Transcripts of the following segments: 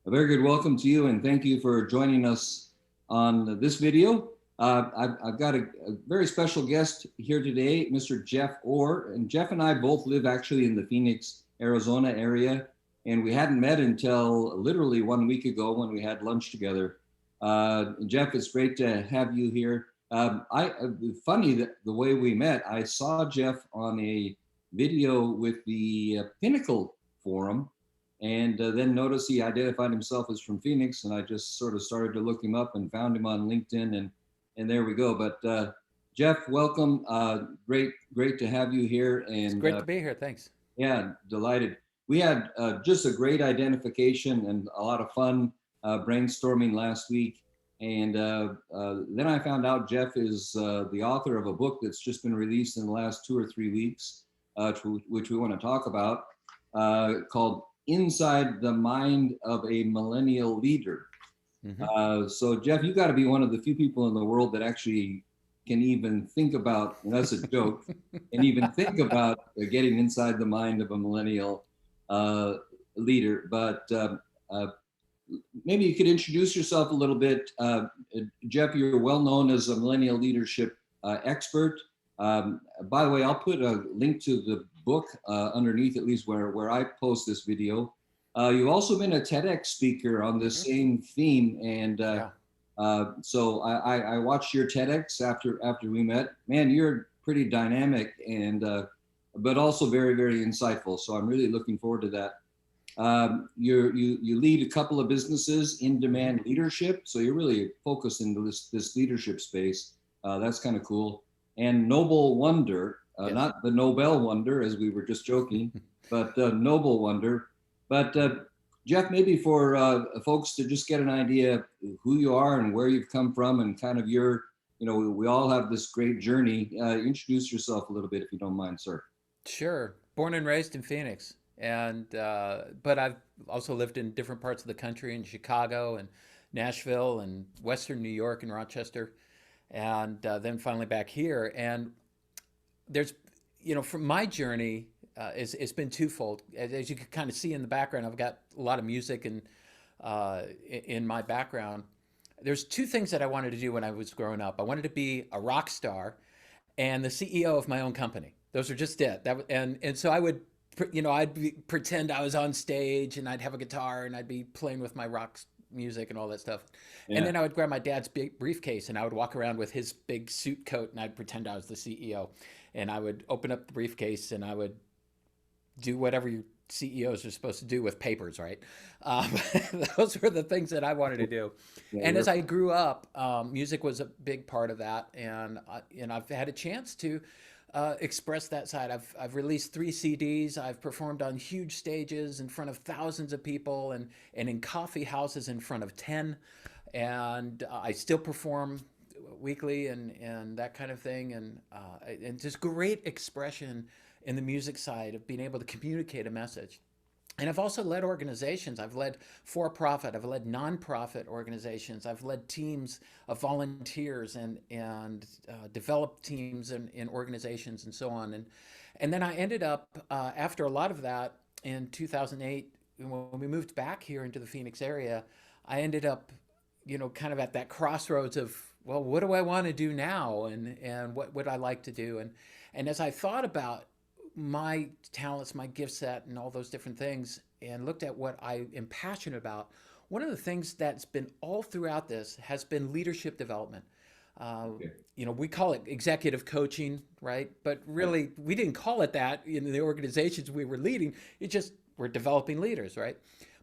A very good welcome to you, and thank you for joining us on this video. I've got a very special guest here today, Mr. Jeff Orr. And Jeff and I both live actually in the Phoenix, Arizona area, and we hadn't met until literally 1 week ago when we had lunch together. Jeff, it's great to have you here. Funny that the way we met, I saw Jeff on a video with the Pinnacle Forum, and then noticed he identified himself as from Phoenix, and I just sort of started to look him up and found him on LinkedIn, and there we go. But Jeff, welcome. Great to have you here. And It's great to be here. Thanks. yeah, delighted. We had just a great identification and a lot of fun brainstorming last week. And then I found out Jeff is the author of a book that's just been released in the last 2 or 3 weeks, which we want to talk about, called Inside the Mind of a Millennial Leader. So Jeff, you got to be one of the few people in the world that actually can even think about, and that's a joke, and even think about getting inside the mind of a millennial leader. But maybe you could introduce yourself a little bit. Jeff, you're well known as a millennial leadership expert. By the way, I'll put a link to the book underneath, at least where I post this video. You've also been a TEDx speaker on this same theme, and so I watched your TEDx after we met. Man, you're pretty dynamic and but also very, very insightful. So I'm really looking forward to that. You lead a couple of businesses in demand leadership, so you're really focused into this leadership space. That's kind of cool. And Noble Wonder, not the Nobel Wonder, as we were just joking, but Noble Wonder. But Jeff, maybe for folks to just get an idea of who you are and where you've come from and kind of your, we all have this great journey. Introduce yourself a little bit, if you don't mind, sir. Sure. Born and raised in Phoenix, and but I've also lived in different parts of the country, in Chicago and Nashville and Western New York and Rochester, and then finally back here. And there's, from my journey, it's been twofold. As you can kind of see in the background, I've got a lot of music and in my background. There's two things that I wanted to do when I was growing up. I wanted to be a rock star and the CEO of my own company. Those are just it. And so I would, pretend I was on stage and I'd have a guitar and I'd be playing with my rock music and all that stuff. Yeah. And then I would grab my dad's big briefcase and I would walk around with his big suit coat and I'd pretend I was the CEO. And I would open up the briefcase and I would do whatever your CEOs are supposed to do with papers, right? Those were the things that I wanted to do. Yeah, And as I grew up, music was a big part of that, and I've had a chance to express that side. I've released 3 CDs. I've performed on huge stages in front of thousands of people, and in coffee houses in front of 10. And I still perform weekly and that kind of thing, and just great expression in the music side of being able to communicate a message. And I've also led organizations. I've led for-profit, I've led nonprofit organizations, I've led teams of volunteers and developed teams in organizations and so on. And then I ended up, after a lot of that, in 2008, when we moved back here into the Phoenix area, I ended up, kind of at that crossroads of, well, what do I want to do now? And what would I like to do? And as I thought about my talents, my gift set, and all those different things, and looked at what I am passionate about, one of the things that's been all throughout this has been leadership development. We call it executive coaching, right? But really, we didn't call it that in the organizations we were leading. It just, we're developing leaders, right?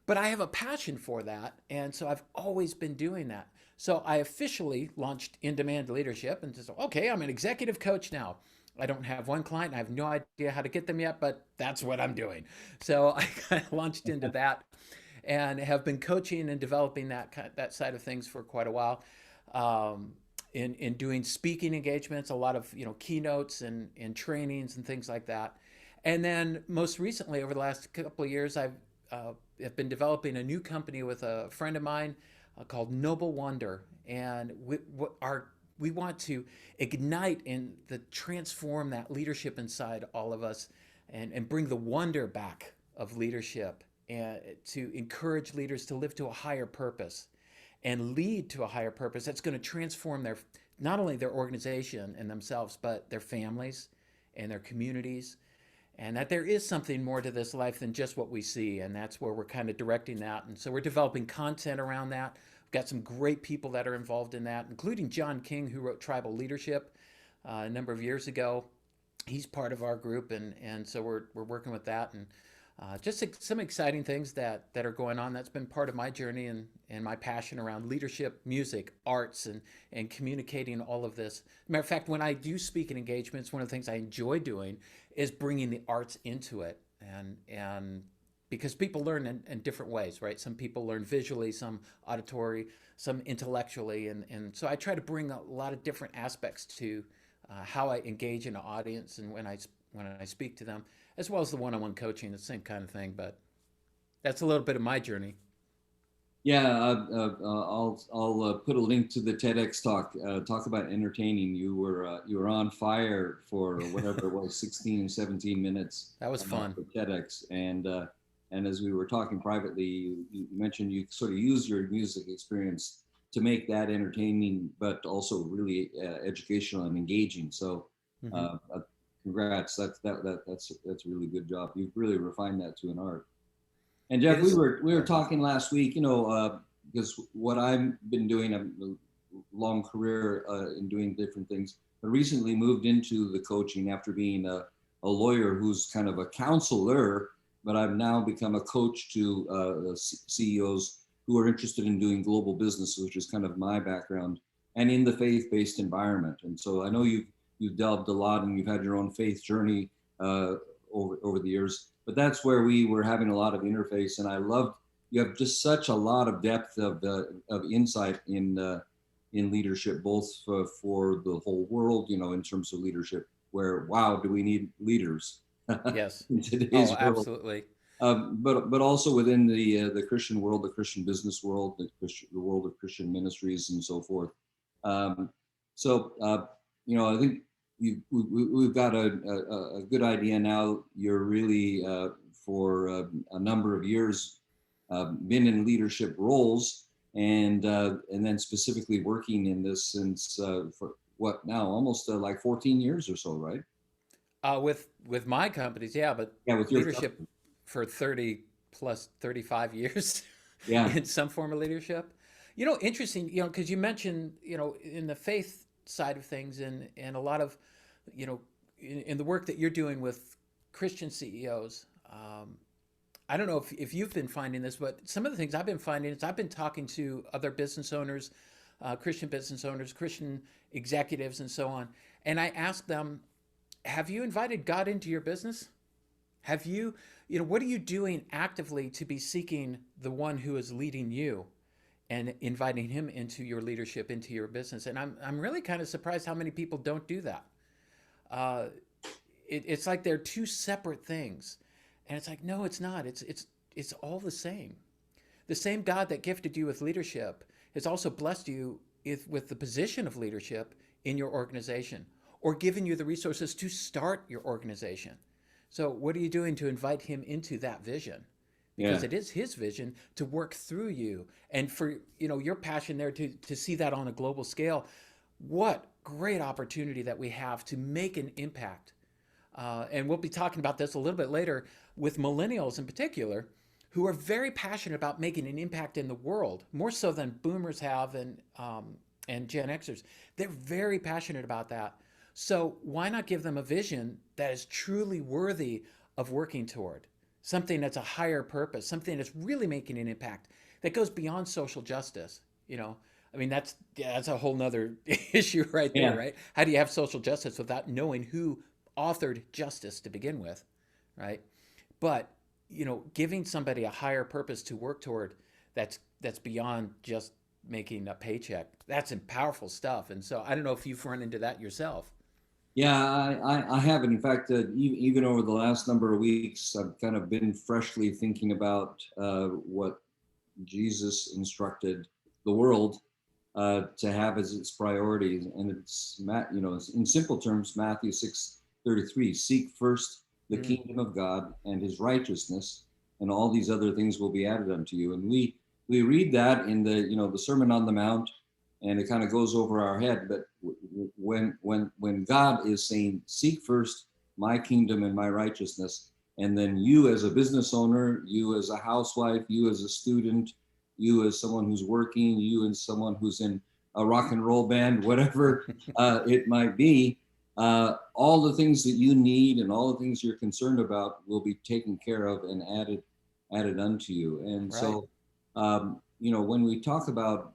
But I have a passion for that, and so I've always been doing that. So I officially launched In Demand Leadership and just, okay, I'm an executive coach now. I don't have one client. I have no idea how to get them yet, but that's what I'm doing. So I kind of launched into that and have been coaching and developing that side of things for quite a while. In doing speaking engagements, a lot of keynotes and trainings and things like that. And then most recently, over the last couple of years, I've have been developing a new company with a friend of mine called Noble Wonder, and we want to ignite and transform that leadership inside all of us, and bring the wonder back of leadership to encourage leaders to live to a higher purpose and lead to a higher purpose that's going to transform their not only their organization and themselves, but their families and their communities, and that there is something more to this life than just what we see. And that's where we're kind of directing that. And so we're developing content around that. We've got some great people that are involved in that, including John King, who wrote Tribal Leadership a number of years ago. He's part of our group, and so we're working with that, and just some exciting things that are going on. That's been part of my journey and my passion around leadership, music, arts, and communicating all of this. Matter of fact, when I do speaking engagements, one of the things I enjoy doing is bringing the arts into it, and because people learn in different ways, right? Some people learn visually, some auditory, some intellectually, and so I try to bring a lot of different aspects to how I engage an audience and when I speak to them, as well as the one-on-one coaching, the same kind of thing. But that's a little bit of my journey. Yeah, I'll put a link to the TEDx talk. Talk about entertaining. You were on fire for whatever it was, 16, 17 minutes. That was fun. For TEDx, and as we were talking privately, you mentioned you sort of use your music experience to make that entertaining, but also really educational and engaging. So, congrats. That's a really good job. You've really refined that to an art. And Jeff, we were talking last week, because what I've been doing, a long career in doing different things, but recently moved into the coaching after being a lawyer who's kind of a counselor, but I've now become a coach to CEOs who are interested in doing global business, which is kind of my background, and in the faith-based environment. And so I know you've delved a lot and you've had your own faith journey over the years, but that's where we were having a lot of interface. And I loved, you have just such a lot of depth of insight in leadership, both for the whole world, in terms of leadership, where, wow, do we need leaders? Yes. In today's world. Absolutely. But also within the Christian world, the Christian business world, the world of Christian ministries and so forth. I think we've got a good idea now. You're really for a number of years been in leadership roles, and then specifically working in this since for what now, almost like 14 years or so, right? With my companies, yeah, but Yeah, with your leadership company. for 30 plus 35 years Yeah. in some form of leadership. Interesting, because you mentioned, in the faith side of things and a lot of, in the work that you're doing with Christian CEOs. I don't know if you've been finding this, but some of the things I've been finding is I've been talking to other business owners, Christian business owners, Christian executives, and so on. And I ask them, have you invited God into your business? Have you, what are you doing actively to be seeking the one who is leading you and inviting him into your leadership, into your business? And I'm really kind of surprised how many people don't do that. It's like they're two separate things. And it's like, no, it's not. It's all the same. The same God that gifted you with leadership has also blessed you with the position of leadership in your organization, or given you the resources to start your organization. So what are you doing to invite him into that vision? Because it is his vision to work through you, and for your passion there to see that on a global scale. What great opportunity that we have to make an impact. And we'll be talking about this a little bit later with millennials in particular, who are very passionate about making an impact in the world, more so than boomers have and Gen Xers. They're very passionate about that. So why not give them a vision that is truly worthy of working toward? Something that's a higher purpose, something that's really making an impact, that goes beyond social justice. That's a whole nother issue right there, right? How do you have social justice without knowing who authored justice to begin with, right? But, giving somebody a higher purpose to work toward, that's beyond just making a paycheck. That's powerful stuff. And so I don't know if you've run into that yourself. Yeah, I haven't. In fact, even over the last number of weeks, I've kind of been freshly thinking about what Jesus instructed the world to have as its priorities, and it's in simple terms, Matthew 6:33: seek first the kingdom of God and His righteousness, and all these other things will be added unto you. And we read that in the, the Sermon on the Mount, and it kind of goes over our head. But when God is saying, seek first my kingdom and my righteousness, and then you as a business owner, you as a housewife, you as a student, you as someone who's working, you as someone who's in a rock and roll band, whatever it might be, all the things that you need and all the things you're concerned about will be taken care of and added unto you. And Right. so, when we talk about,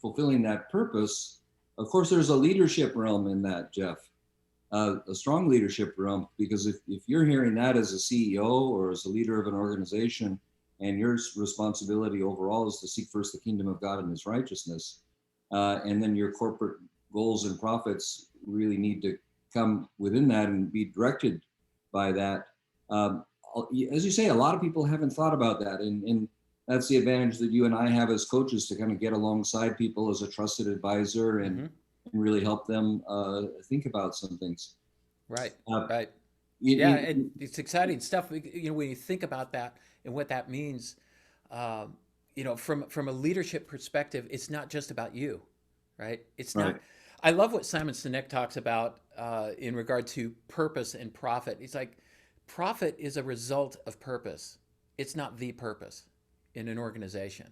fulfilling that purpose, of course, there's a leadership realm in that, Jeff, a strong leadership realm, because if you're hearing that as a CEO or as a leader of an organization, and your responsibility overall is to seek first the kingdom of God and his righteousness, and then your corporate goals and profits really need to come within that and be directed by that. As you say, a lot of people haven't thought about that, and that's the advantage that you and I have as coaches, to kind of get alongside people as a trusted advisor and really help them think about some things. Right. Uh, Right. you, Yeah, and you, it's exciting stuff. When you think about that and what that means, from a leadership perspective, it's not just about you, right? It's right. not. I love what Simon Sinek talks about in regard to purpose and profit. He's like, profit is a result of purpose. It's not the purpose in an organization.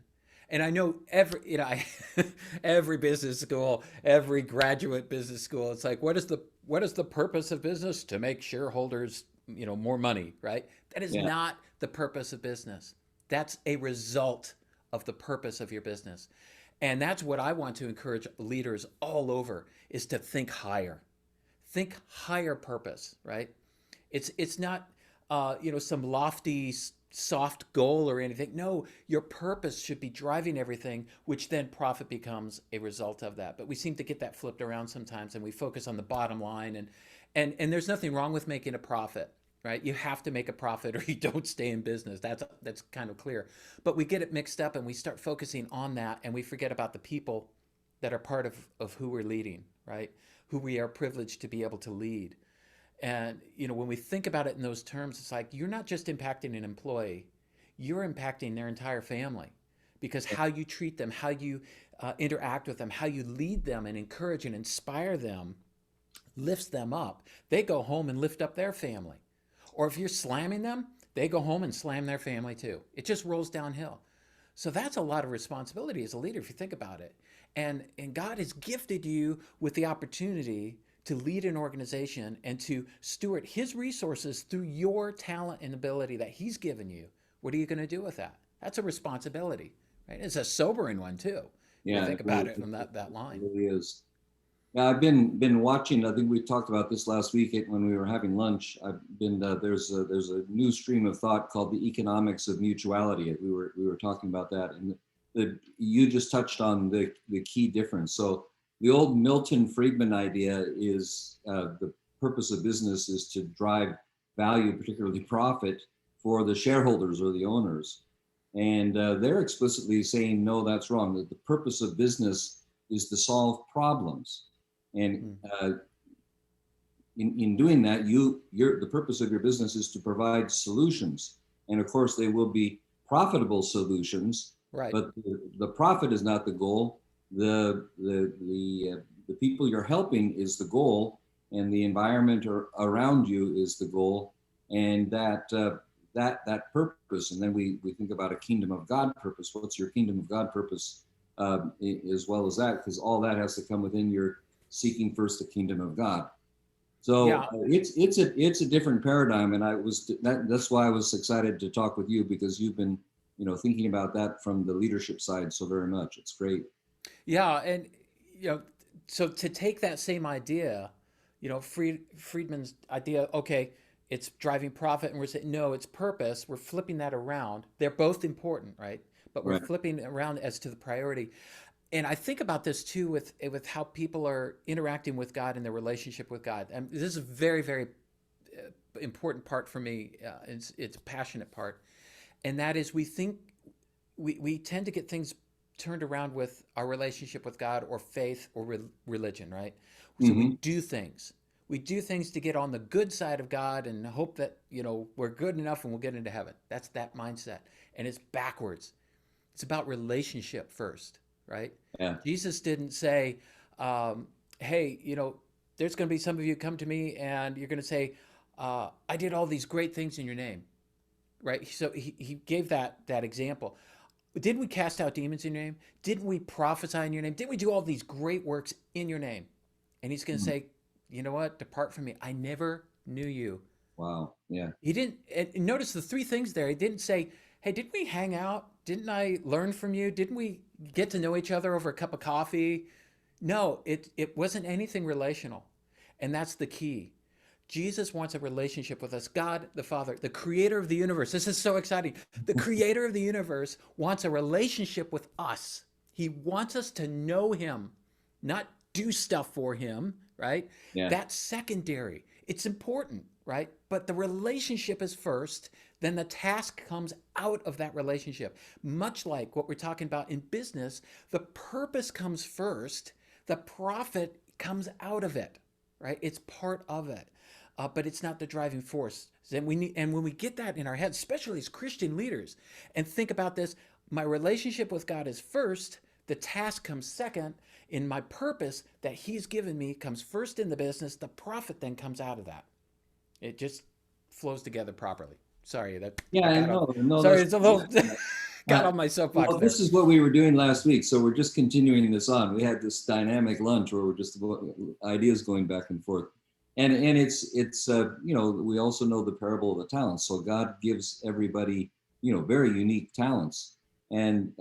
And I know every business school, every graduate business school, it's like, what is the purpose of business? To make shareholders, more money, right? That is Yeah. not the purpose of business. That's a result of the purpose of your business. And that's what I want to encourage leaders all over, is to think higher. Think higher purpose, right? It's not some lofty soft goal or anything. No, your purpose should be driving everything, which then profit becomes a result of that. But we seem to get that flipped around sometimes, and we focus on the bottom line. And there's nothing wrong with making a profit, right? You have to make a profit or you don't stay in business. That's kind of clear. But we get it mixed up, and we start focusing on that, and we forget about the people that are part of who we're leading, right? Who we are privileged to be able to lead. And when we think about it in those terms, it's like, you're not just impacting an employee, you're impacting their entire family, because how you treat them, how you interact with them, how you lead them and encourage and inspire them lifts them up. They go home and lift up their family. Or if you're slamming them, they go home and slam their family too. It just rolls downhill. So that's a lot of responsibility as a leader, if you think about it. And God has gifted you with the opportunity to lead an organization and to steward his resources through your talent and ability that he's given you. What are you going to do with that? That's a responsibility, right? It's a sobering one too. Yeah. You think about it from that line. It really is. Yeah, I've been watching. I think we talked about this last week when we were having lunch. I've been there's a new stream of thought called the Economics of Mutuality. We were talking about that, and you just touched on the key difference. So the old Milton Friedman idea is the purpose of business is to drive value, particularly profit, for the shareholders or the owners, and they're explicitly saying no, that's wrong. That the purpose of business is to solve problems. And in doing that, the purpose of your business is to provide solutions, and of course they will be profitable solutions. Right. But the profit is not the goal. The people you're helping is the goal, and the environment around you is the goal, and that purpose. And then we think about a kingdom of God purpose. What's your kingdom of God purpose, as well as that? Because all that has to come within your seeking first the kingdom of God. So Yeah. It's a different paradigm, and that's why I was excited to talk with you, because you've been thinking about that from the leadership side so very much. It's great. Yeah, and so to take that same idea, Friedman's idea, okay, it's driving profit, and we're saying no, it's purpose. We're flipping that around. They're both important, right? But we're Right. flipping it around as to the priority. And I think about this too with how people are interacting with God and their relationship with God. And this is a very, very important part for me. It's a passionate part, and that is we tend to get things turned around with our relationship with God or faith or religion, right? So we Mm-hmm. do things. We do things to get on the good side of God and hope that, we're good enough and we'll get into heaven. That's that mindset. And it's backwards. It's about relationship first, right? Yeah. Jesus didn't say, hey, there's going to be some of you come to me and you're going to say, I did all these great things in your name, right? So he gave that example. Didn't we cast out demons in your name? Didn't we prophesy in your name? Didn't we do all these great works in your name? And he's going to say, you know what? Depart from me. I never knew you. Wow. Yeah. He didn't, and notice the three things there. He didn't say, hey, didn't we hang out? Didn't I learn from you? Didn't we get to know each other over a cup of coffee? No, it wasn't anything relational. And that's the key. Jesus wants a relationship with us. God, the Father, the creator of the universe. This is so exciting. The creator of the universe wants a relationship with us. He wants us to know him, not do stuff for him, right? Yeah. That's secondary. It's important, right? But the relationship is first, then the task comes out of that relationship. Much like what we're talking about in business, the purpose comes first, the profit comes out of it, right? It's part of it. But it's not the driving force. And when we get that in our heads, especially as Christian leaders, and think about this, my relationship with God is first, the task comes second, in my purpose that he's given me comes first in the business, the profit then comes out of that. It just flows together properly. Sorry that. Yeah, no, sorry, that's, it's a little yeah. got on my soapbox Well, there. this is what we were doing last week, so we're just continuing this on. We had this dynamic lunch where we're just ideas going back and forth, and it's we also know the parable of the talents. So God gives everybody very unique talents, and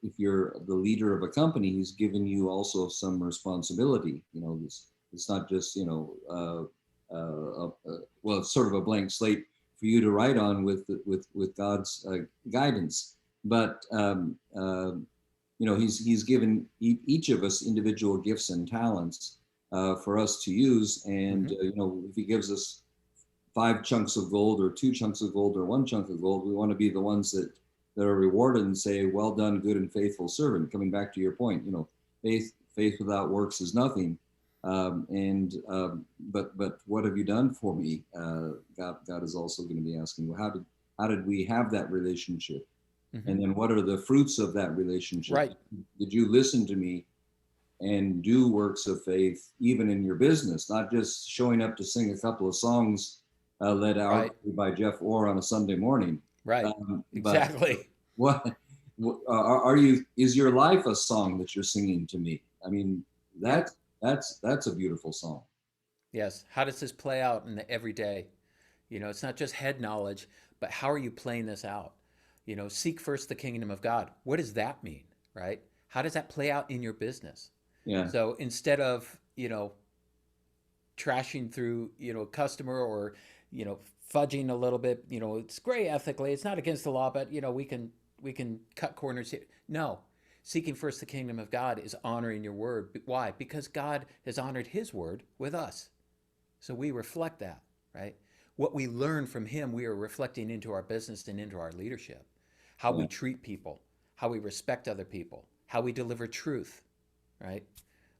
if you're the leader of a company, He's given you also some responsibility. It's not just well, it's sort of a blank slate for you to write on with God's guidance. But he's given each of us individual gifts and talents for us to use. And if he gives us 5 chunks of gold or 2 chunks of gold or 1 chunk of gold, we want to be the ones that are rewarded and say, "Well done, good and faithful servant." Coming back to your point, faith without works is nothing. But what have you done for me? God is also going to be asking, well, how did we have that relationship? And then what are the fruits of that relationship? Right. Did you listen to me and do works of faith, even in your business, not just showing up to sing a couple of songs led out by Jeff Orr on a Sunday morning? Right. Exactly. But what is your life a song that you're singing to me? I mean, that's a beautiful song. Yes. How does this play out in the everyday? It's not just head knowledge, but how are you playing this out? Seek first the kingdom of God. What does that mean, right? How does that play out in your business? Yeah. So instead of, trashing through, a customer or, fudging a little bit, it's gray ethically, it's not against the law, but, we can cut corners here. No. Seeking first the kingdom of God is honoring your word. Why? Because God has honored his word with us. So we reflect that, right? What we learn from him, we are reflecting into our business and into our leadership. How we treat people, how we respect other people, how we deliver truth, right?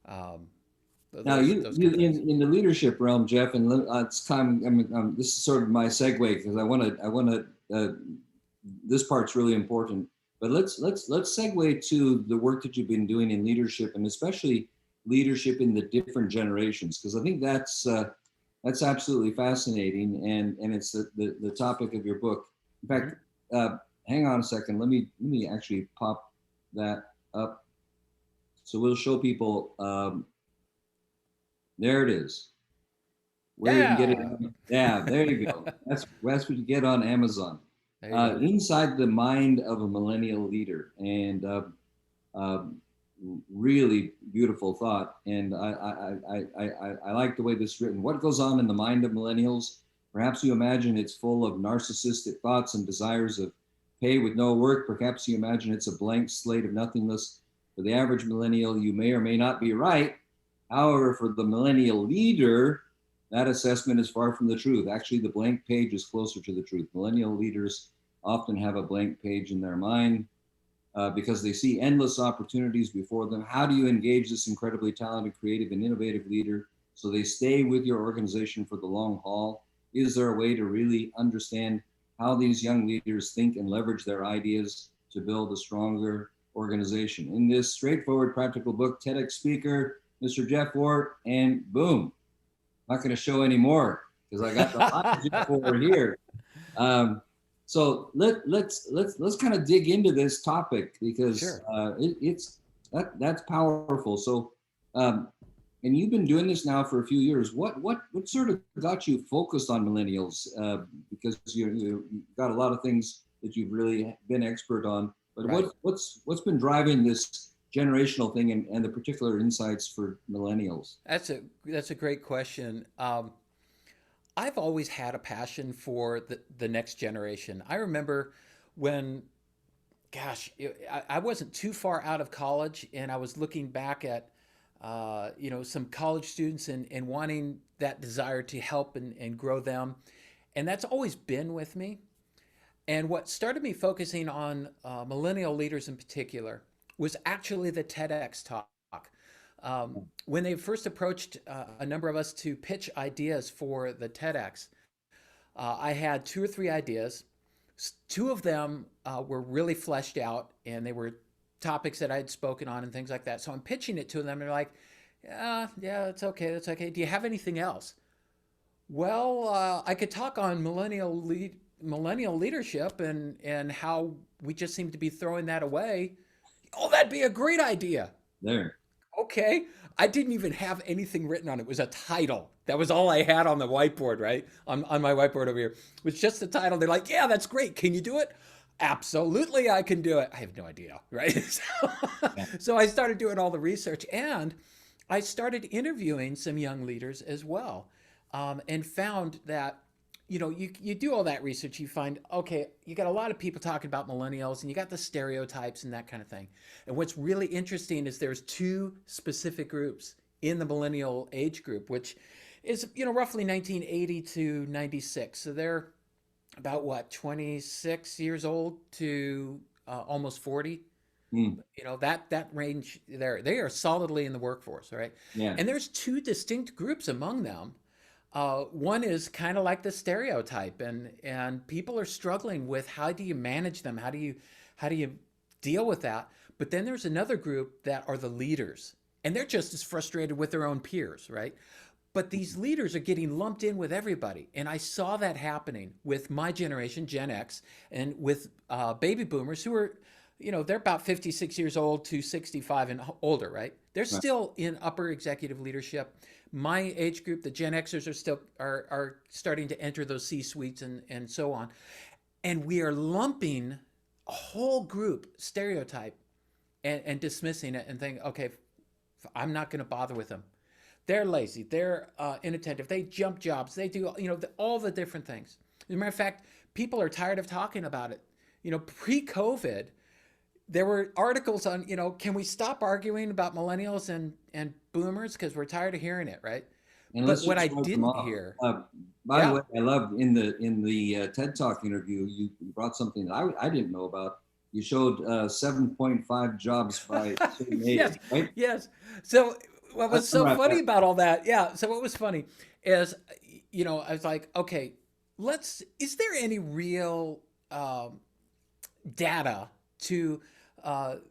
Now, in the leadership realm, Jeff, and it's time. This is sort of my segue because I want to. This part's really important. But let's segue to the work that you've been doing in leadership, and especially leadership in the different generations, because I think that's absolutely fascinating, and it's the topic of your book. In fact, hang on a second. Let me actually pop that up, so we'll show people. There it is. Where you can get it. Yeah, there you go. That's what you get on Amazon. Inside the Mind of a Millennial Leader, and really beautiful thought. And I like the way this is written. What goes on in the mind of millennials? Perhaps you imagine it's full of narcissistic thoughts and desires of pay with no work. Perhaps you imagine it's a blank slate of nothingness. For the average millennial, you may or may not be right. However, for the millennial leader, that assessment is far from the truth. Actually, the blank page is closer to the truth. Millennial leaders often have a blank page in their mind because they see endless opportunities before them. How do you engage this incredibly talented, creative, and innovative leader so they stay with your organization for the long haul? Is there a way to really understand how these young leaders think and leverage their ideas to build a stronger organization? In this straightforward, practical book, TEDx speaker, Mr. Jeff Orr, and boom, not going to show any more because I got the hot Jeff Orr here. So let's kind of dig into this topic because Sure. that's powerful. So, and you've been doing this now for a few years. What sort of got you focused on millennials? Because you've got a lot of things that you've really been expert on. But Right. what's been driving this generational thing and the particular insights for millennials? That's a great question. I've always had a passion for the next generation. I remember when, gosh, I wasn't too far out of college, and I was looking back at, some college students and wanting that desire to help and grow them. And that's always been with me. And what started me focusing on millennial leaders in particular was actually the TEDx talk. When they first approached a number of us to pitch ideas for the TEDx, I had two or three ideas. Two of them were really fleshed out, and they were topics that I had spoken on and things like that. So I'm pitching it to them, and they're like, yeah, that's okay. That's okay. Do you have anything else? Well, I could talk on millennial leadership and how we just seem to be throwing that away. Oh, that'd be a great idea. There. Okay. I didn't even have anything written on it. It was a title. That was all I had on the whiteboard, right? On my whiteboard over here. It was just the title. They're like, yeah, that's great. Can you do it? Absolutely, I can do it. I have no idea, right? So I started doing all the research, and I started interviewing some young leaders as well, and found that you do all that research, you find, okay, you got a lot of people talking about millennials and you got the stereotypes and that kind of thing. And what's really interesting is there's two specific groups in the millennial age group, which is, roughly 1980 to 96. So they're about what, 26 years old to almost 40. That range there. They are solidly in the workforce, right? Yeah. And there's two distinct groups among them. One is kind of like the stereotype, and people are struggling with how do you manage them? How do you deal with that? But then there's another group that are the leaders, and they're just as frustrated with their own peers, right? But these leaders are getting lumped in with everybody, and I saw that happening with my generation, Gen X, and with baby boomers who are, they're about 56 years old to 65 and older, right? They're still in upper executive leadership. My age group, the Gen Xers, are still are starting to enter those C-suites and so on. And we are lumping a whole group stereotype and dismissing it and thinking, okay, I'm not going to bother with them. They're lazy. They're inattentive. They jump jobs. They do, all the different things. As a matter of fact, people are tired of talking about it. Pre-COVID, there were articles on, can we stop arguing about millennials and boomers because we're tired of hearing it, right? And but what I didn't hear. By the way, I love in the TED Talk interview, you brought something that I didn't know about. You showed 7.5 jobs by certain age, yes, right? yes. So what was so funny about all that? Yeah. So what was funny is, I was like, okay, is there any real data to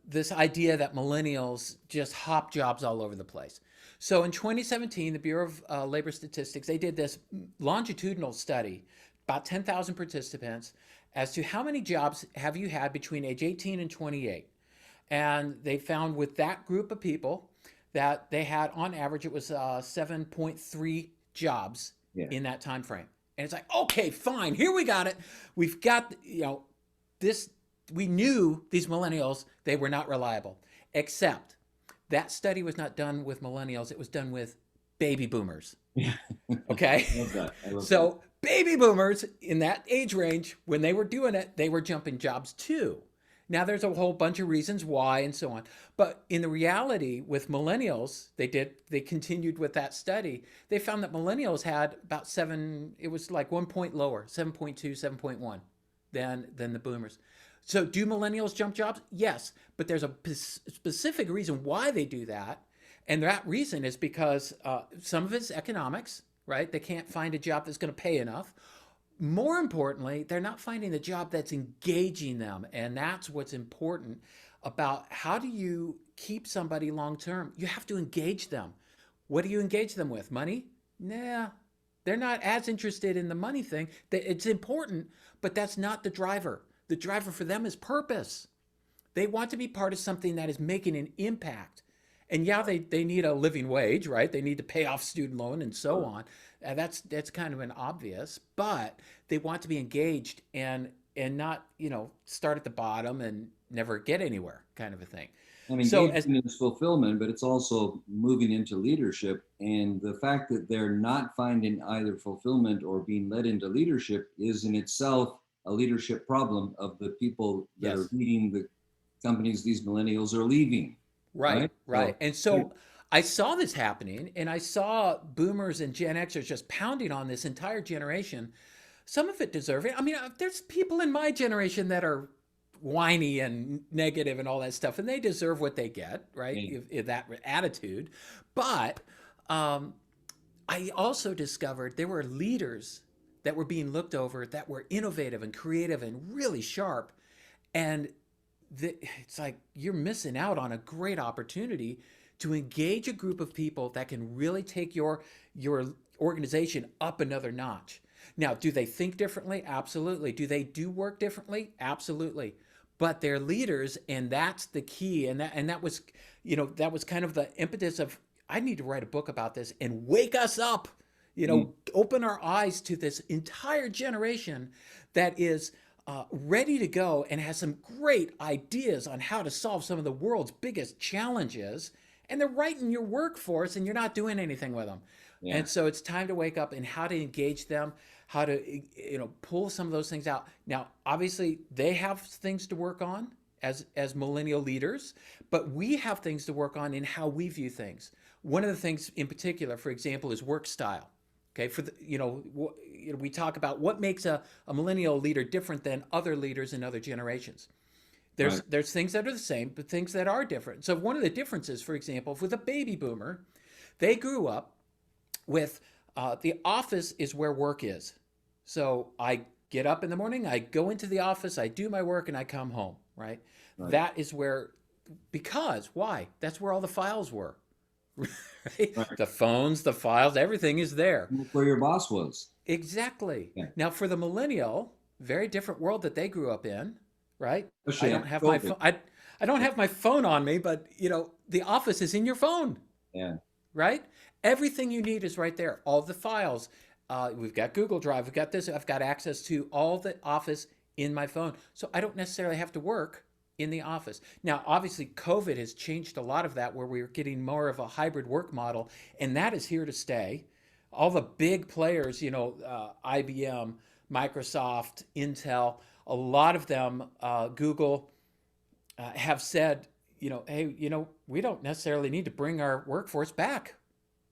this idea that millennials just hop jobs all over the place? So in 2017, the Bureau of Labor Statistics, they did this longitudinal study, about 10,000 participants, as to how many jobs have you had between age 18 and 28. And they found with that group of people that they had, on average, it was 7.3 jobs in that time frame. And it's like, okay, fine, here we got it. We've got, this, we knew these millennials, they were not reliable, except that study was not done with millennials. It was done with baby boomers. Okay. I love that. So baby boomers in that age range, when they were doing it, they were jumping jobs too. Now there's a whole bunch of reasons why and so on. But in the reality with millennials, they continued with that study. They found that millennials had about it was like 1 point lower, 7.2, 7.1 than the boomers. So do millennials jump jobs? Yes, but there's a specific reason why they do that. And that reason is because some of it's economics, right? They can't find a job that's going to pay enough. More importantly, they're not finding the job that's engaging them. And that's what's important about how do you keep somebody long term? You have to engage them. What do you engage them with? Money? Nah, they're not as interested in the money thing. It's important, but that's not the driver. The driver for them is purpose. They want to be part of something that is making an impact. And yeah, they need a living wage, right? They need to pay off student loan and so on. That's kind of an obvious, but they want to be engaged and not, start at the bottom and never get anywhere kind of a thing. And engagement is fulfillment, but it's also moving into leadership. And the fact that they're not finding either fulfillment or being led into leadership is in itself a leadership problem of the people that are leading the companies these millennials are leaving. Right. And so I saw this happening, and I saw boomers and Gen Xers just pounding on this entire generation, some of it deserving. I mean, there's people in my generation that are whiny and negative and all that stuff, and they deserve what they get, right? If that attitude. But I also discovered there were leaders that were being looked over that were innovative and creative and really sharp. And it's like you're missing out on a great opportunity to engage a group of people that can really take your organization up another notch. Now, do they think differently? Absolutely. Do they do work differently? Absolutely. But they're leaders, and that's the key. And that was, that was kind of the impetus of, I need to write a book about this and wake us up, open our eyes to this entire generation that is ready to go and has some great ideas on how to solve some of the world's biggest challenges. And they're right in your workforce, and you're not doing anything with them. Yeah. And so it's time to wake up and how to engage them, how to pull some of those things out. Now, obviously, they have things to work on as millennial leaders, but we have things to work on in how we view things. One of the things in particular, for example, is work style. Okay, for we talk about what makes a millennial leader different than other leaders in other generations. There's things that are the same, but things that are different. So one of the differences, for example, with a baby boomer, they grew up with the office is where work is. So I get up in the morning, I go into the office, I do my work, and I come home, right? That is where, because, why? That's where all the files were. Right? The phones, the files, everything is there. Where your boss was. Exactly. Yeah. Now, for the millennial, very different world that they grew up in, right? Especially I don't have my phone. I don't have my phone on me, but the office is in your phone. Yeah. Right? Everything you need is right there. All the files. We've got Google Drive. We've got this. I've got access to all the office in my phone. So I don't necessarily have to work in the office. Now, obviously, COVID has changed a lot of that, where we're getting more of a hybrid work model, and that is here to stay. All the big players, IBM, Microsoft, Intel, a lot of them, Google, have said, hey, we don't necessarily need to bring our workforce back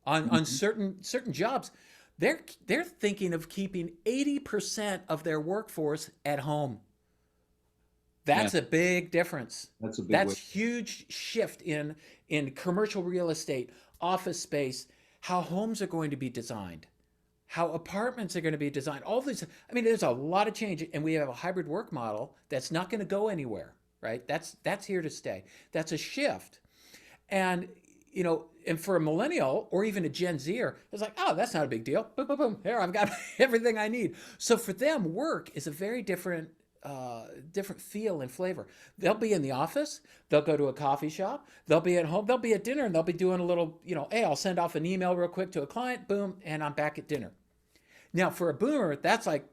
on certain jobs. They're thinking of keeping 80% of their workforce at home. That's a big difference. That's huge shift in commercial real estate, office space, how homes are going to be designed, how apartments are going to be designed. All these, there's a lot of change, and we have a hybrid work model that's not going to go anywhere, right? That's here to stay. That's a shift. And and for a millennial or even a Gen Zer, it's like, oh, that's not a big deal. Boom, boom, boom. Here, I've got everything I need. So for them, work is a very different feel and flavor. They'll be in the office, they'll go to a coffee shop, they'll be at home, they'll be at dinner, and they'll be doing a little, hey, I'll send off an email real quick to a client, boom, and I'm back at dinner. Now, for a boomer, that's like,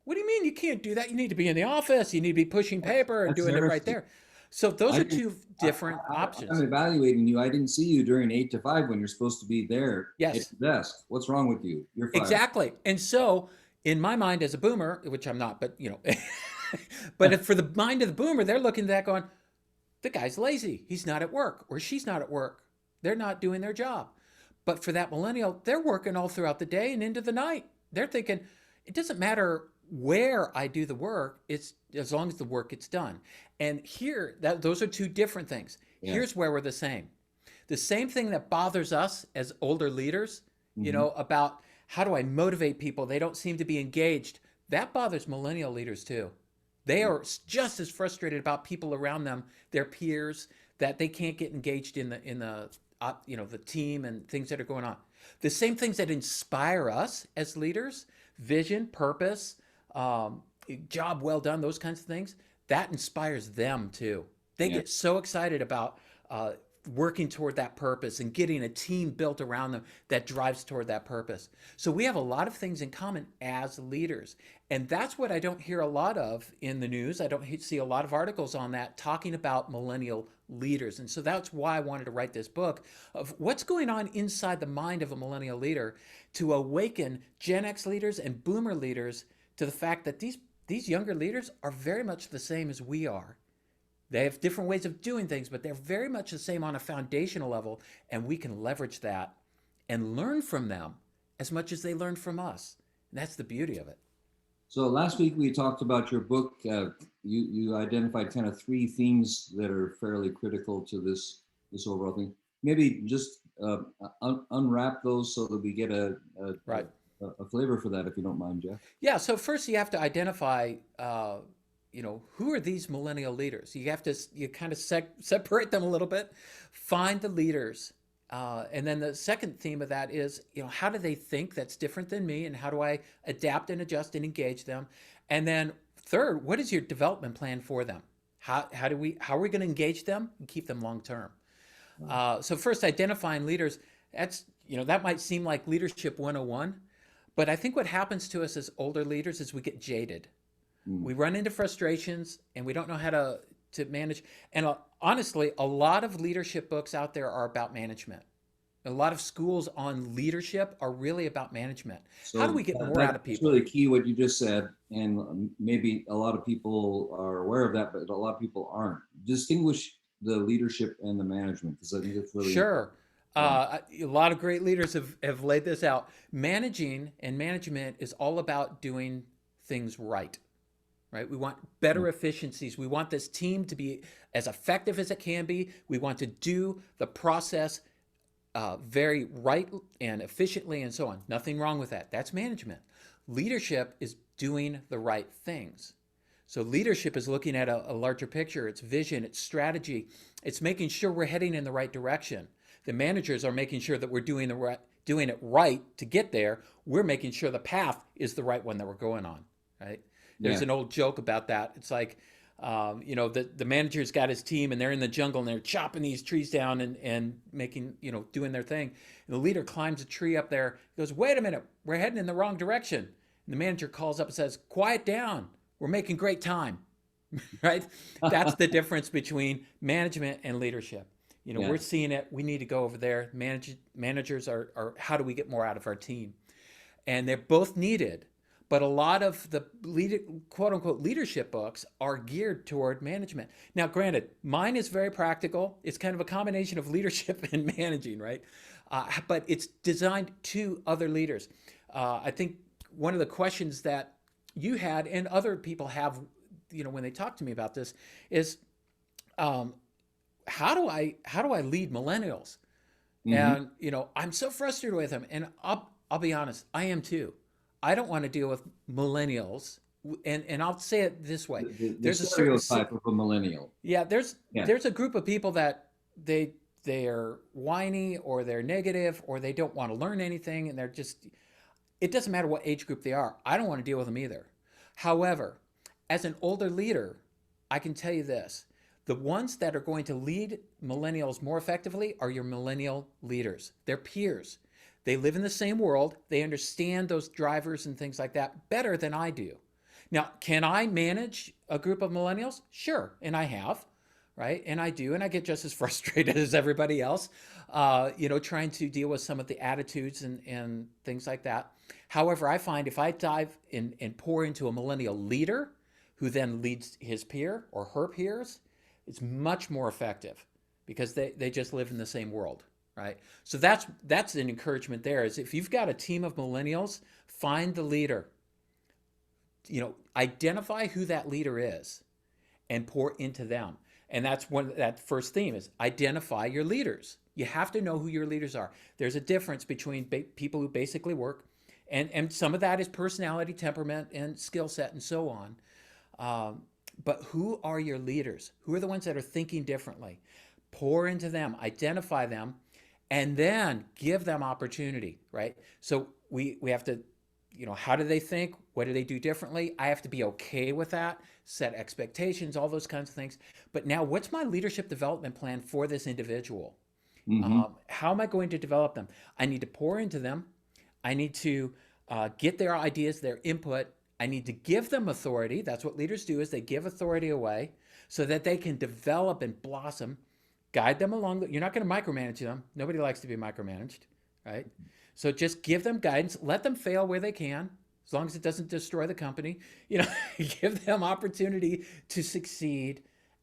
what do you mean you can't do that? You need to be in the office, you need to be pushing paper and doing it right there. So those are two different options. I'm evaluating you. I didn't see you during 8 to 5 when you're supposed to be there at the desk. What's wrong with you? You're fired. Exactly. And so in my mind as a boomer, which I'm not, but but for the mind of the boomer, they're looking at that going, the guy's lazy. He's not at work, or she's not at work. They're not doing their job. But for that millennial, they're working all throughout the day and into the night. They're thinking, it doesn't matter where I do the work, it's as long as the work gets done. And here, those are two different things. Yeah. Here's where we're the same. The same thing that bothers us as older leaders, Hmm. about how do I motivate people? They don't seem to be engaged. That bothers millennial leaders too. They are just as frustrated about people around them, their peers, that they can't get engaged in the team and things that are going on. The same things that inspire us as leaders, vision, purpose, um, job well done, those kinds of things, that inspires them too. They Yeah. get so excited about working toward that purpose and getting a team built around them that drives toward that purpose. So we have a lot of things in common as leaders. And that's what I don't hear a lot of in the news. I don't see a lot of articles on that talking about millennial leaders. And so that's why I wanted to write this book of what's going on inside the mind of a millennial leader to awaken Gen X leaders and boomer leaders to the fact that these younger leaders are very much the same as we are. They have different ways of doing things, but they're very much the same on a foundational level, and we can leverage that and learn from them as much as they learn from us. And that's the beauty of it. So last week we talked about your book. You identified kind of three themes that are fairly critical to this overall thing. Maybe just unwrap those so that we get Right. a flavor for that, if you don't mind, Jeff. Yeah. So first, you have to identify, who are these millennial leaders? You kind of separate them a little bit, find the leaders, and then the second theme of that is, how do they think that's different than me, and how do I adapt and adjust and engage them? And then third, what is your development plan for them? How are we going to engage them and keep them long term? So first, identifying leaders. That might seem like leadership 101, but I think what happens to us as older leaders is we get jaded. Mm. We run into frustrations and we don't know how to manage. And honestly, a lot of leadership books out there are about management. A lot of schools on leadership are really about management. How do So we get more out of that's people? really key what you just said, and maybe a lot of people are aware of that, but a lot of people aren't. Distinguish the leadership and the management, because I think it's really important. Sure. Yeah. A lot of great leaders have laid this out. Managing and management is all about doing things right. Right? We want better efficiencies. We want this team to be as effective as it can be. We want to do the process very right and efficiently and so on. Nothing wrong with that. That's management. Leadership is doing the right things. So leadership is looking at a larger picture. It's vision, it's strategy. It's making sure we're heading in the right direction. The managers are making sure that we're doing it right to get there. We're making sure the path is the right one that we're going on, right? There's Yeah. an old joke about that. It's like, the manager's got his team and they're in the jungle and they're chopping these trees down and making, doing their thing. And the leader climbs a tree up there. He goes, wait a minute, we're heading in the wrong direction. And the manager calls up and says, quiet down. We're making great time, right? That's the difference between management and leadership. Yeah. We're seeing it. We need to go over there. Managers are how do we get more out of our team? And they're both needed. But a lot of the quote unquote leadership books are geared toward management. Now, granted, mine is very practical. It's kind of a combination of leadership and managing, right? But it's designed to other leaders. I think one of the questions that you had and other people have, when they talk to me about this, is how do I lead millennials? Mm-hmm. And I'm so frustrated with them. And I'll be honest, I am too. I don't want to deal with millennials, and I'll say it this way: The there's a certain stereotype of a millennial. yeah, Yeah. there's a group of people that they're whiny or they're negative or they don't want to learn anything, and it doesn't matter what age group they are. I don't want to deal with them either. However, as an older leader, I can tell you this: the ones that are going to lead millennials more effectively are your millennial leaders, their peers. They live in the same world. They understand those drivers and things like that better than I do. Now, can I manage a group of millennials? Sure, and I have, right? And I do, and I get just as frustrated as everybody else, trying to deal with some of the attitudes and things like that. However, I find if I dive in and pour into a millennial leader who then leads his peer or her peers, it's much more effective because they just live in the same world. Right. So that's an encouragement there is if you've got a team of millennials, find the leader, identify who that leader is and pour into them. And that first theme is identify your leaders. You have to know who your leaders are. There's a difference between people who basically work, and some of that is personality, temperament, and skill set, and so on. But who are your leaders? Who are the ones that are thinking differently? Pour into them, identify them, and then give them opportunity, right? So we have to, how do they think? What do they do differently? I have to be okay with that, set expectations, all those kinds of things. But now, what's my leadership development plan for this individual? Mm-hmm. How am I going to develop them? I need to pour into them. I need to get their ideas, their input. I need to give them authority. That's what leaders do, is they give authority away so that they can develop and blossom. Guide them along. You're not going to micromanage them. Nobody likes to be micromanaged, right? So just give them guidance. Let them fail where they can, as long as it doesn't destroy the company. Give them opportunity to succeed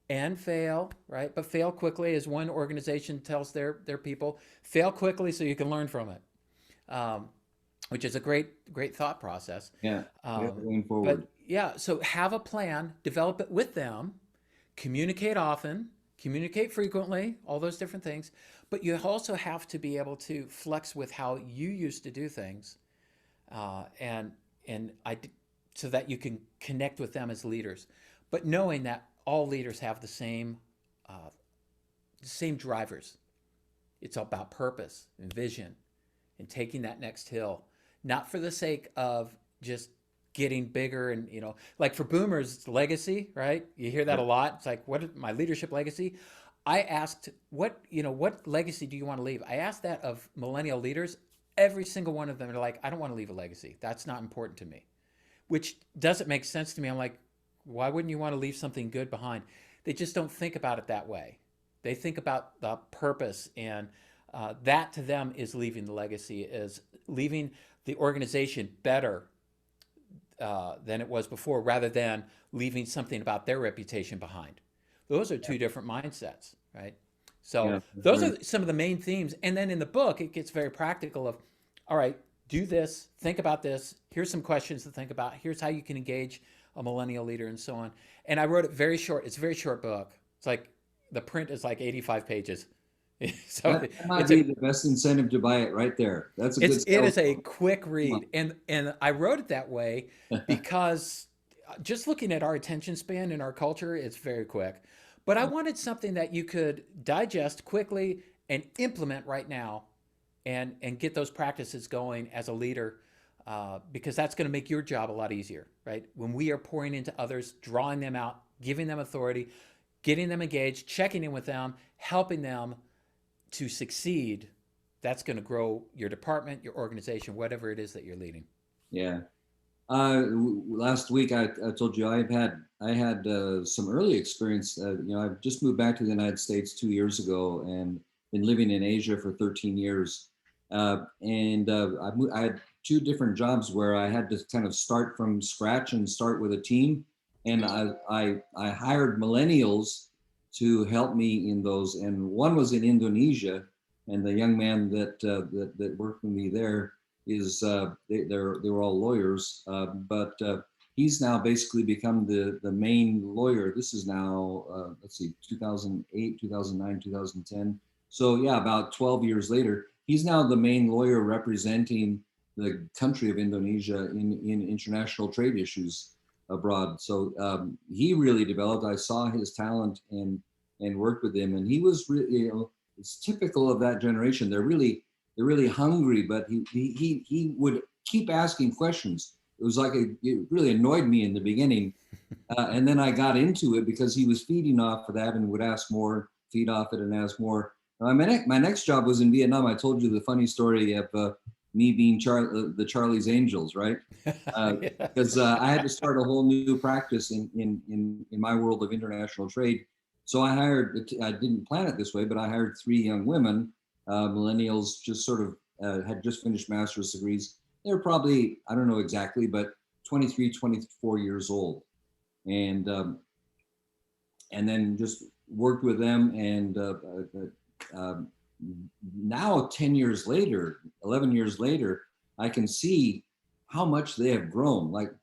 and fail, right? But fail quickly, as one organization tells their people. Fail quickly so you can learn from it, which is a great thought process. Yeah, going But forward. yeah, so have a plan, develop it with them, communicate often, communicate frequently, all those different things. But you also have to be able to flex with how you used to do things, and so that you can connect with them as leaders. But knowing that all leaders have the same drivers. It's all about purpose and vision and taking that next hill, not for the sake of just getting bigger. And like for boomers, it's legacy, right? You hear that a lot. It's like, what is my leadership legacy? I asked, what legacy do you want to leave? I asked that of millennial leaders. Every single one of them are like, I don't want to leave a legacy. That's not important to me, which doesn't make sense to me. I'm like, why wouldn't you want to leave something good behind? They just don't think about it that way. They think about the purpose, and that to them is leaving the legacy, is leaving the organization better than it was before, rather than leaving something about their reputation behind. Those are two different mindsets, right? So Yeah, those are some of the main themes. And then in the book, it gets very practical of, all right, do this, think about this. Here's some questions to think about. Here's how you can engage a millennial leader, and so on. And I wrote it very short. It's a very short book. It's like the print is like 85 pages. So that might be the best incentive to buy it right there. That's a good it is sell. a quick read, and I wrote it that way because just looking at our attention span in our culture, it's very quick. But I wanted something that you could digest quickly and implement right now, and get those practices going as a leader, because that's going to make your job a lot easier, right? When we are pouring into others, drawing them out, giving them authority, getting them engaged, checking in with them, helping them to succeed, that's going to grow your department, your organization, whatever it is that you're leading. Yeah. Last week I told you I had some early experience. I've just moved back to the United States 2 years ago and been living in Asia for 13 years. I had two different jobs where I had to kind of start from scratch and start with a team. And I hired millennials to help me in those. And one was in Indonesia, and the young man that worked with me there is they were all lawyers, but he's now basically become the main lawyer. This is now let's see, 2008, 2009, 2010. So yeah, about 12 years later, he's now the main lawyer representing the country of Indonesia in international trade issues abroad. So he really developed. I saw his talent and worked with him, and he was really, it's typical of that generation. They're really hungry, but he would keep asking questions. It was like it really annoyed me in the beginning, and then I got into it because he was feeding off of that and would ask more, feed off it, and ask more. My next job was in Vietnam. I told you the funny story of me being the Charlie's Angels, right? Because I had to start a whole new practice in my world of international trade. So I didn't plan it this way, but I hired 3 young women, millennials, just sort of had just finished master's degrees. They're probably, I don't know exactly, but 23, 24 years old. And then just worked with them. And now 10 years later, 11 years later, I can see how much they have grown. Like,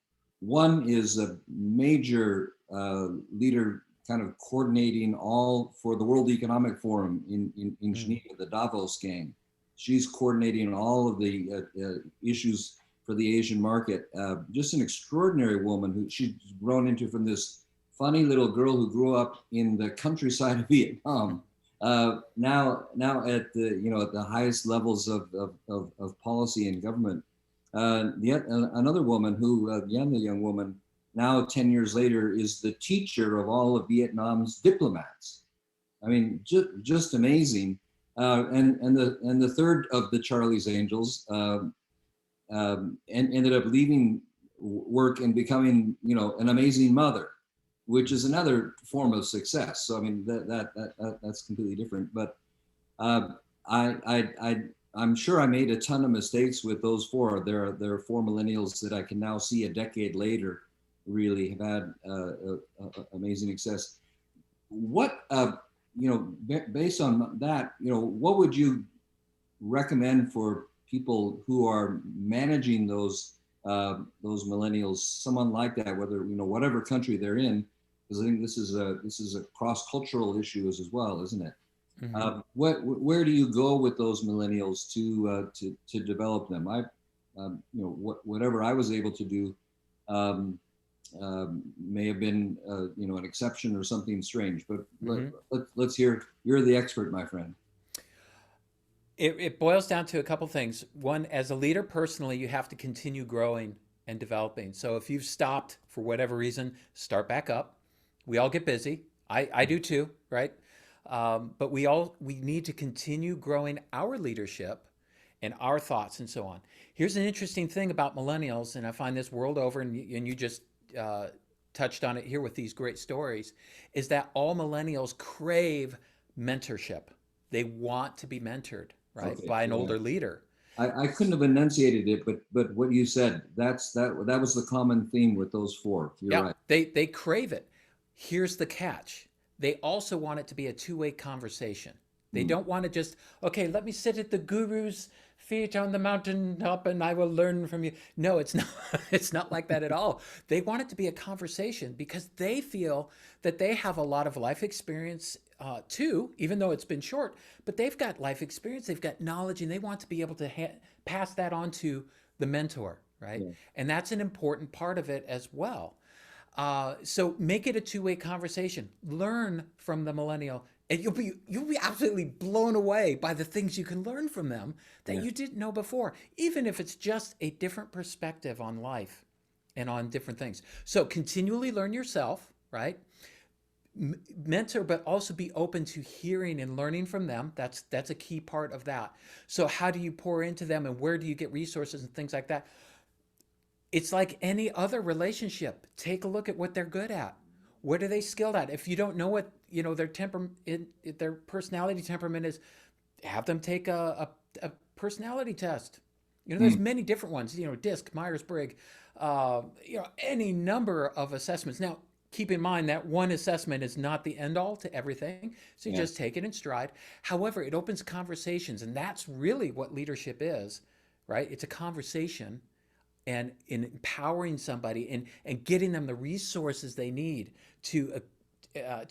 one is a major leader kind of coordinating all for the World Economic Forum in Geneva, the Davos gang. She's coordinating all of the issues for the Asian market. Just an extraordinary woman who she's grown into from this funny little girl who grew up in the countryside of Vietnam. Now at the highest levels of policy and government. Yet another woman who, the young woman, now 10 years later, is the teacher of all of Vietnam's diplomats. I mean, just amazing. And the third of the Charlie's Angels and ended up leaving work and becoming, an amazing mother, which is another form of success. So I mean, that's completely different. But I'm sure I made a ton of mistakes with those four. There are four millennials that I can now see a decade later really have had amazing success. What based on that, what would you recommend for people who are managing those millennials, someone like that, whether whatever country they're in, because I think this is a cross-cultural issue as well, isn't it? Mm-hmm. Where do you go with those millennials to develop them? Whatever I was able to do may have been an exception or something strange, but let's hear. You're the expert, my friend. It boils down to a couple things. One, as a leader personally, you have to continue growing and developing. So if you've stopped for whatever reason, start back up. We all get busy. I do too, right? But we need to continue growing our leadership and our thoughts and so on. Here's an interesting thing about millennials, and I find this world over, and you just touched on it here with these great stories, is that all millennials crave mentorship. They want to be mentored, right, by an older leader. I couldn't have enunciated it, but what you said, that was the common theme with those four. You're right. They crave it. Here's the catch. They also want it to be a two-way conversation. They don't want to just, okay, let me sit at the guru's feet on the mountain top and I will learn from you. No, it's not. It's not like that at all. They want it to be a conversation because they feel that they have a lot of life experience too, even though it's been short, but they've got life experience, they've got knowledge, and they want to be able to pass that on to the mentor, right? Yeah. And that's an important part of it as well. So make it a two-way conversation. Learn from the millennial, and you'll be absolutely blown away by the things you can learn from them that you didn't know before, even if it's just a different perspective on life and on different things. So continually learn yourself, right? Mentor, but also be open to hearing and learning from them. That's a key part of that. So how do you pour into them, and where do you get resources and things like that? It's like any other relationship. Take a look at what they're good at. What are they skilled at? If you don't know what their personality temperament is, have them take a personality test. There's many different ones. DISC, Myers-Briggs, any number of assessments. Now, keep in mind that one assessment is not the end all to everything. So you just take it in stride. However, it opens conversations, and that's really what leadership is, right? It's a conversation. And in empowering somebody and getting them the resources they need to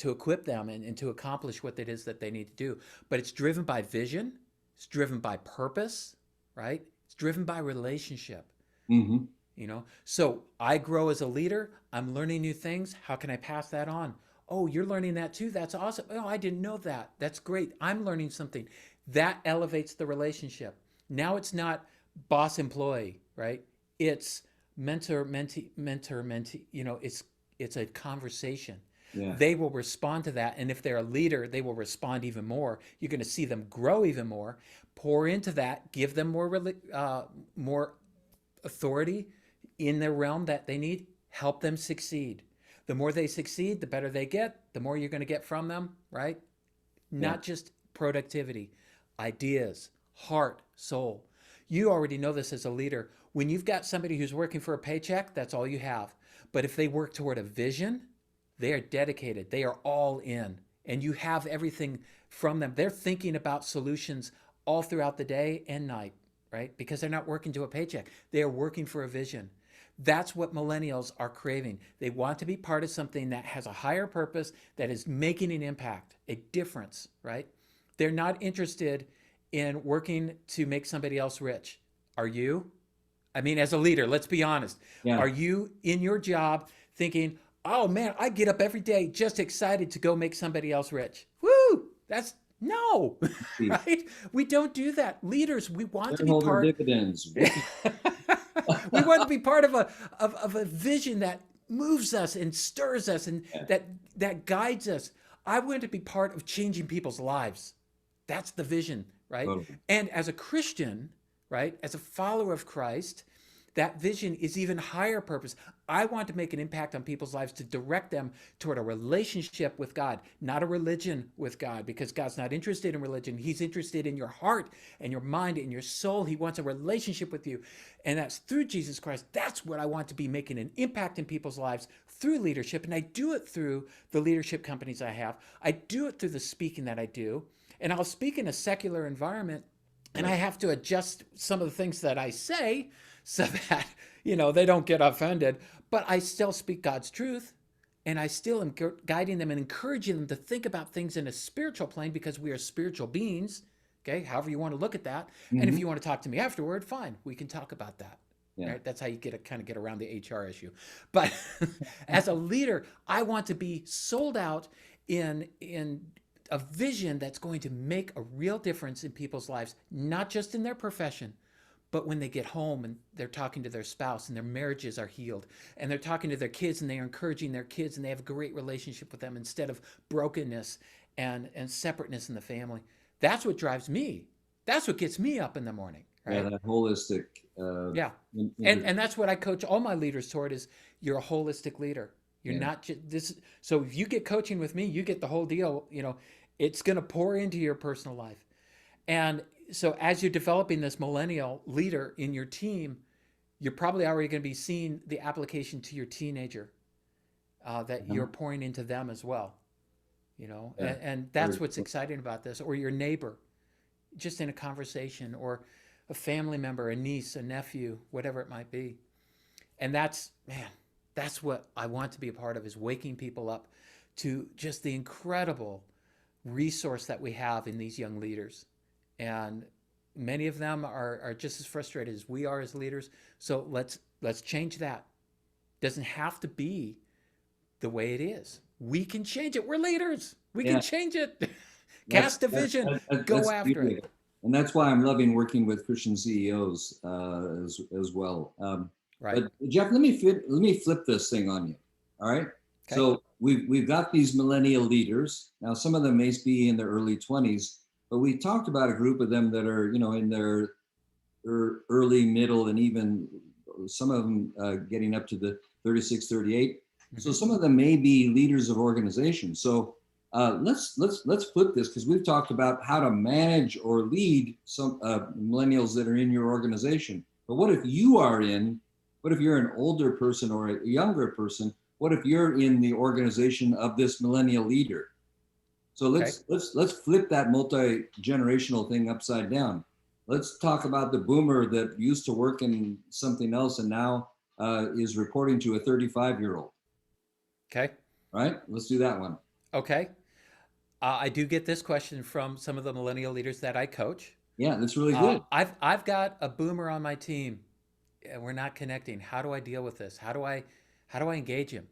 equip them and to accomplish what it is that they need to do. But it's driven by vision. It's driven by purpose, right? It's driven by relationship. Mm-hmm. So I grow as a leader. I'm learning new things. How can I pass that on? Oh, you're learning that too. That's awesome. Oh, I didn't know that. That's great. I'm learning something. That elevates the relationship. Now it's not boss-employee, right? It's mentor-mentee. It's a conversation. Yeah. They will respond to that. And if they're a leader, they will respond even more. You're going to see them grow even more. Pour into that. Give them more authority in their realm that they need. Help them succeed. The more they succeed, the better they get. The more you're going to get from them, right? Not just productivity, ideas, heart, soul. You already know this as a leader. When you've got somebody who's working for a paycheck, that's all you have. But if they work toward a vision, they are dedicated. They are all in. And you have everything from them. They're thinking about solutions all throughout the day and night, right? Because they're not working to a paycheck. They are working for a vision. That's what millennials are craving. They want to be part of something that has a higher purpose, that is making an impact, a difference, right? They're not interested in working to make somebody else rich. Are you? I mean, as a leader, let's be honest. Yeah. Are you in your job thinking, oh man, I get up every day just excited to go make somebody else rich? Woo! That's no, right? We don't do that. Leaders, we want to be Shareholder part. dividends. We want to be part of a vision that moves us and stirs us and Yeah. that guides us. I want to be part of changing people's lives. That's the vision, right? Totally. And as a Christian, right, as a follower of Christ, that vision is even higher purpose. I want to make an impact on people's lives to direct them toward a relationship with God, not a religion with God, because God's not interested in religion. He's interested in your heart and your mind and your soul. He wants a relationship with you. And that's through Jesus Christ. That's what I want to be, making an impact in people's lives through leadership. And I do it through the leadership companies I have. I do it through the speaking that I do. And I'll speak in a secular environment, and I have to adjust some of the things that I say so that, they don't get offended. But I still speak God's truth, and I still am guiding them and encouraging them to think about things in a spiritual plane, because we are spiritual beings, okay? However you want to look at that. And if you want to talk to me afterward, fine, we can talk about that. Yeah. Right? That's how you get around the HR issue. But as a leader, I want to be sold out in a vision that's going to make a real difference in people's lives, not just in their profession, but when they get home and they're talking to their spouse and their marriages are healed, and they're talking to their kids and they're encouraging their kids and they have a great relationship with them instead of brokenness and separateness in the family. That's what drives me. That's what gets me up in the morning. Right? Yeah, that holistic. Yeah. And that's what I coach all my leaders toward, is you're a holistic leader. You're not just this. So if you get coaching with me, you get the whole deal. It's going to pour into your personal life. And so as you're developing this millennial leader in your team, you're probably already going to be seeing the application to your teenager that you're pouring into them as well. And that's what's exciting about this. Or your neighbor, just in a conversation, or a family member, a niece, a nephew, whatever it might be. And that's what I want to be a part of, is waking people up to just the incredible resource that we have in these young leaders. And many of them are just as frustrated as we are as leaders. So let's change that. Doesn't have to be the way it is. We can change it. We're leaders. We can change it. Cast a vision. Go after it. And that's why I'm loving working with Christian CEOs as well. Right. But Jeff, let me flip this thing on you. All right. Okay. So we've got these millennial leaders. Now, some of them may be in their early 20s, but we talked about a group of them that are, in their early, middle, and even some of them getting up to the 36, 38. Mm-hmm. So some of them may be leaders of organizations. So let's flip this, because we've talked about how to manage or lead some millennials that are in your organization. But what if you're an older person or a younger person? What if you're in the organization of this millennial leader? So let's flip that multi-generational thing upside down. Let's talk about the boomer that used to work in something else and now is reporting to a 35-year-old. Okay. Right? Let's do that one. Okay. I do get this question from some of the millennial leaders that I coach. Yeah, that's really good. I've got a boomer on my team, and we're not connecting. How do I deal with this? How do I engage him?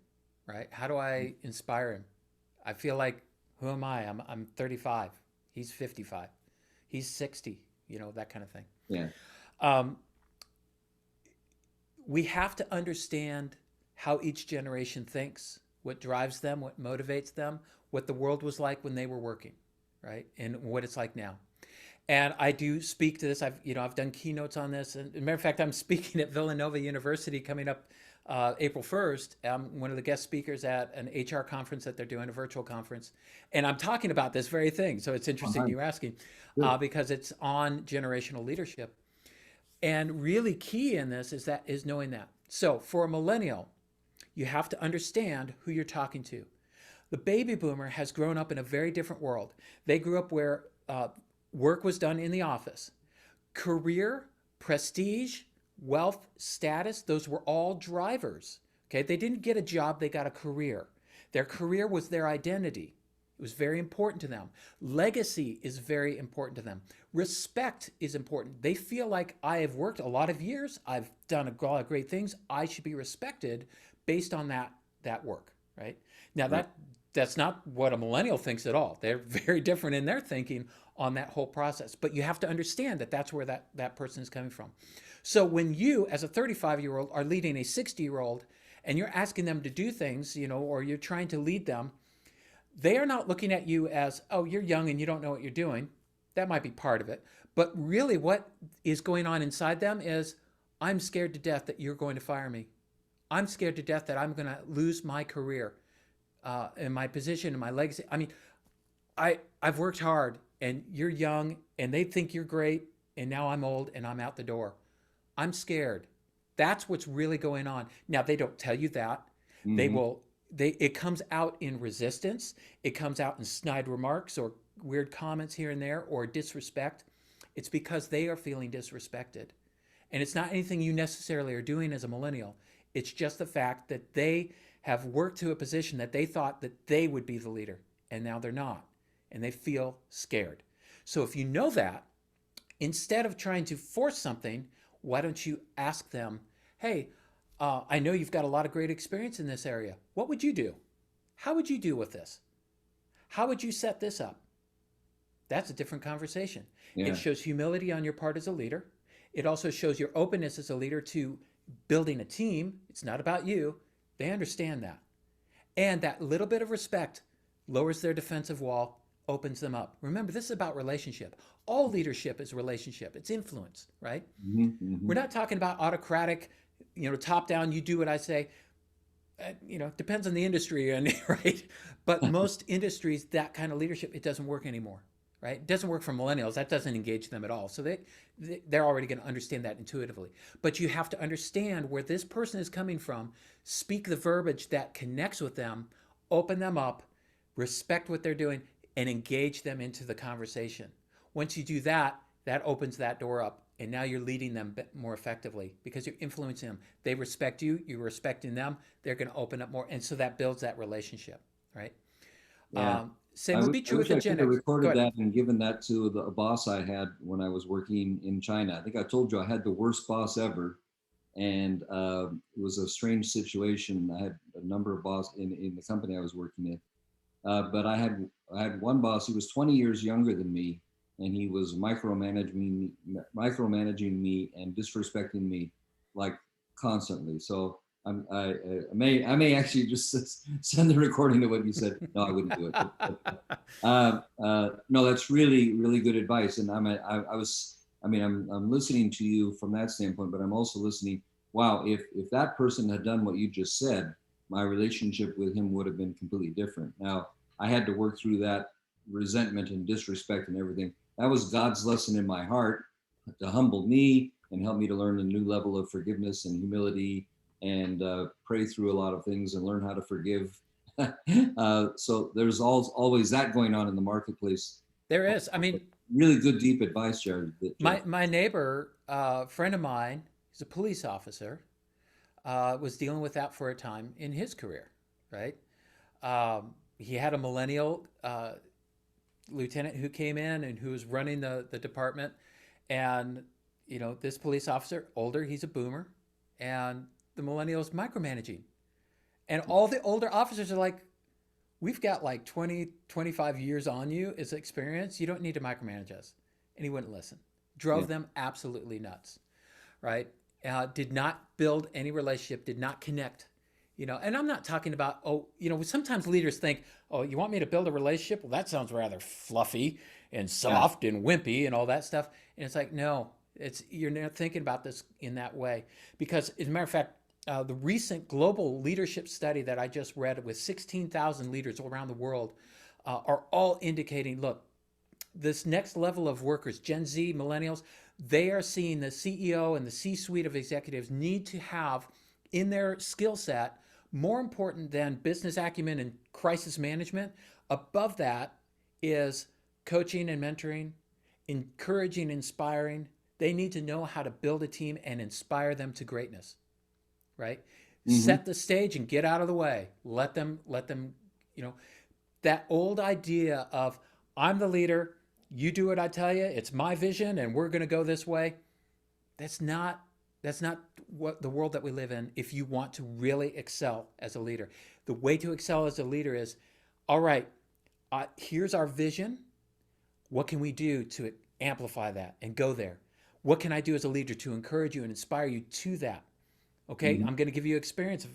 Right? How do I inspire him? I feel like, who am I? I'm 35. He's 55. He's 60. That kind of thing. Yeah. We have to understand how each generation thinks, what drives them, what motivates them, what the world was like when they were working, right? And what it's like now. And I do speak to this. I've done keynotes on this. And as a matter of fact, I'm speaking at Villanova University coming up April 1st. I'm one of the guest speakers at an HR conference that they're doing, a virtual conference. And I'm talking about this very thing. So it's interesting you're asking, because it's on generational leadership. And really key in this is knowing that. So for a millennial, you have to understand who you're talking to. The baby boomer has grown up in a very different world. They grew up where work was done in the office. Career, prestige, wealth, status, those were all drivers. Okay, they didn't get a job, they got a career. Their career was their identity. It was very important to them. Legacy is very important to them. Respect is important. They feel like I have worked a lot of years, I've done a lot of great things, I should be respected based on that work, right? Now Right. that's not what a millennial thinks at all. They're very different in their thinking on that whole process. But you have to understand that that's where that person is coming from. So when you, as a 35-year-old, are leading a 60-year-old and you're asking them to do things, or you're trying to lead them, they are not looking at you as, oh, you're young and you don't know what you're doing. That might be part of it. But really, what is going on inside them is, I'm scared to death that you're going to fire me. I'm scared to death that I'm going to lose my career and my position and my legacy. I mean, I've worked hard and you're young and they think you're great and now I'm old and I'm out the door. I'm scared. That's what's really going on. Now, they don't tell you that. They Hmm. will, it comes out in resistance. It comes out in snide remarks or weird comments here and there or disrespect. It's because they are feeling disrespected. And it's not anything you necessarily are doing as a millennial. It's just the fact that they have worked to a position that they thought that they would be the leader, and now they're not. And they feel scared. So if you know that, instead of trying to force something, why don't you ask them, hey, I know you've got a lot of great experience in this area. What would you do? How would you deal with this? How would you set this up? That's a different conversation. It Yeah. shows humility on your part as a leader. It also shows your openness as a leader to building a team. It's not about you. They understand that. And that little bit of respect lowers their defensive wall, opens them up. Remember, this is about relationship. All leadership is relationship. It's influence, right? Hmm. Hmm. We're not talking about autocratic, top down, you do what I say. Depends on the industry, and right. But most industries, that kind of leadership, it doesn't work anymore, right? It doesn't work for millennials. That doesn't engage them at all. So they're already going to understand that intuitively. But you have to understand where this person is coming from. Speak the verbiage that connects with them, open them up, respect what they're doing, and engage them into the conversation. Once you do that, that opens that door up. And now you're leading them more effectively because you're influencing them. They respect you, you're respecting them, they're going to open up more. And so that builds that relationship, right? Yeah. Same would be I true with wish the I Gen could have X. Go recorded ahead. that and given that to a boss I had when I was working in China. I think I told you I had the worst boss ever. And it was a strange situation. I had a number of bosses in the company I was working in. But I had one boss. He was 20 years younger than me, and he was micromanaging me and disrespecting me like constantly. So I may actually just send the recording of what you said. No, I wouldn't do it. No, that's really good advice. And I'm listening to you from that standpoint, but I'm also listening. Wow, if that person had done what you just said, my relationship with him would have been completely different. Now, I had to work through that resentment and disrespect and everything. That was God's lesson in my heart to humble me and help me to learn a new level of forgiveness and humility and pray through a lot of things and learn how to forgive. So there's always that going on in the marketplace. There is. I mean, Really good, deep advice, Jared. Jeff. my neighbor, friend of mine, he's a police officer, was dealing with that for a time in his career, right? He had a millennial lieutenant who came in and who was running the department. And, this police officer, older, he's a boomer, and the millennial's micromanaging. And all the older officers are like, we've got like 20, 25 years on you as experience. You don't need to micromanage us. And he wouldn't listen. Yeah, Drove them absolutely nuts, right? Did not build any relationship, did not connect. And I'm not talking about, sometimes leaders think, oh, you want me to build a relationship? Well, that sounds rather fluffy and yeah, soft and wimpy and all that stuff. And it's like, no, you're not thinking about this in that way. Because as a matter of fact, the recent global leadership study that I just read with 16,000 leaders around the world are all indicating, look, this next level of workers, Gen Z, millennials, they are seeing the CEO and the C-suite of executives need to have in their skill set more important than business acumen and crisis management. Above that is coaching and mentoring, encouraging, inspiring, They need to know how to build a team and inspire them to greatness, right? Mm-hmm. Set the stage and get out of the way. Let them, you know, that old idea of I'm the leader, you do what I tell you, it's my vision and we're going to go this way. That's not that's not what the world that we live in if you want to really excel as a leader. The way to excel as a leader is, all right, here's our vision. What can we do to amplify that and go there? What can I do as a leader to encourage you and inspire you to that? Okay, Mm-hmm. I'm going to give you experience of,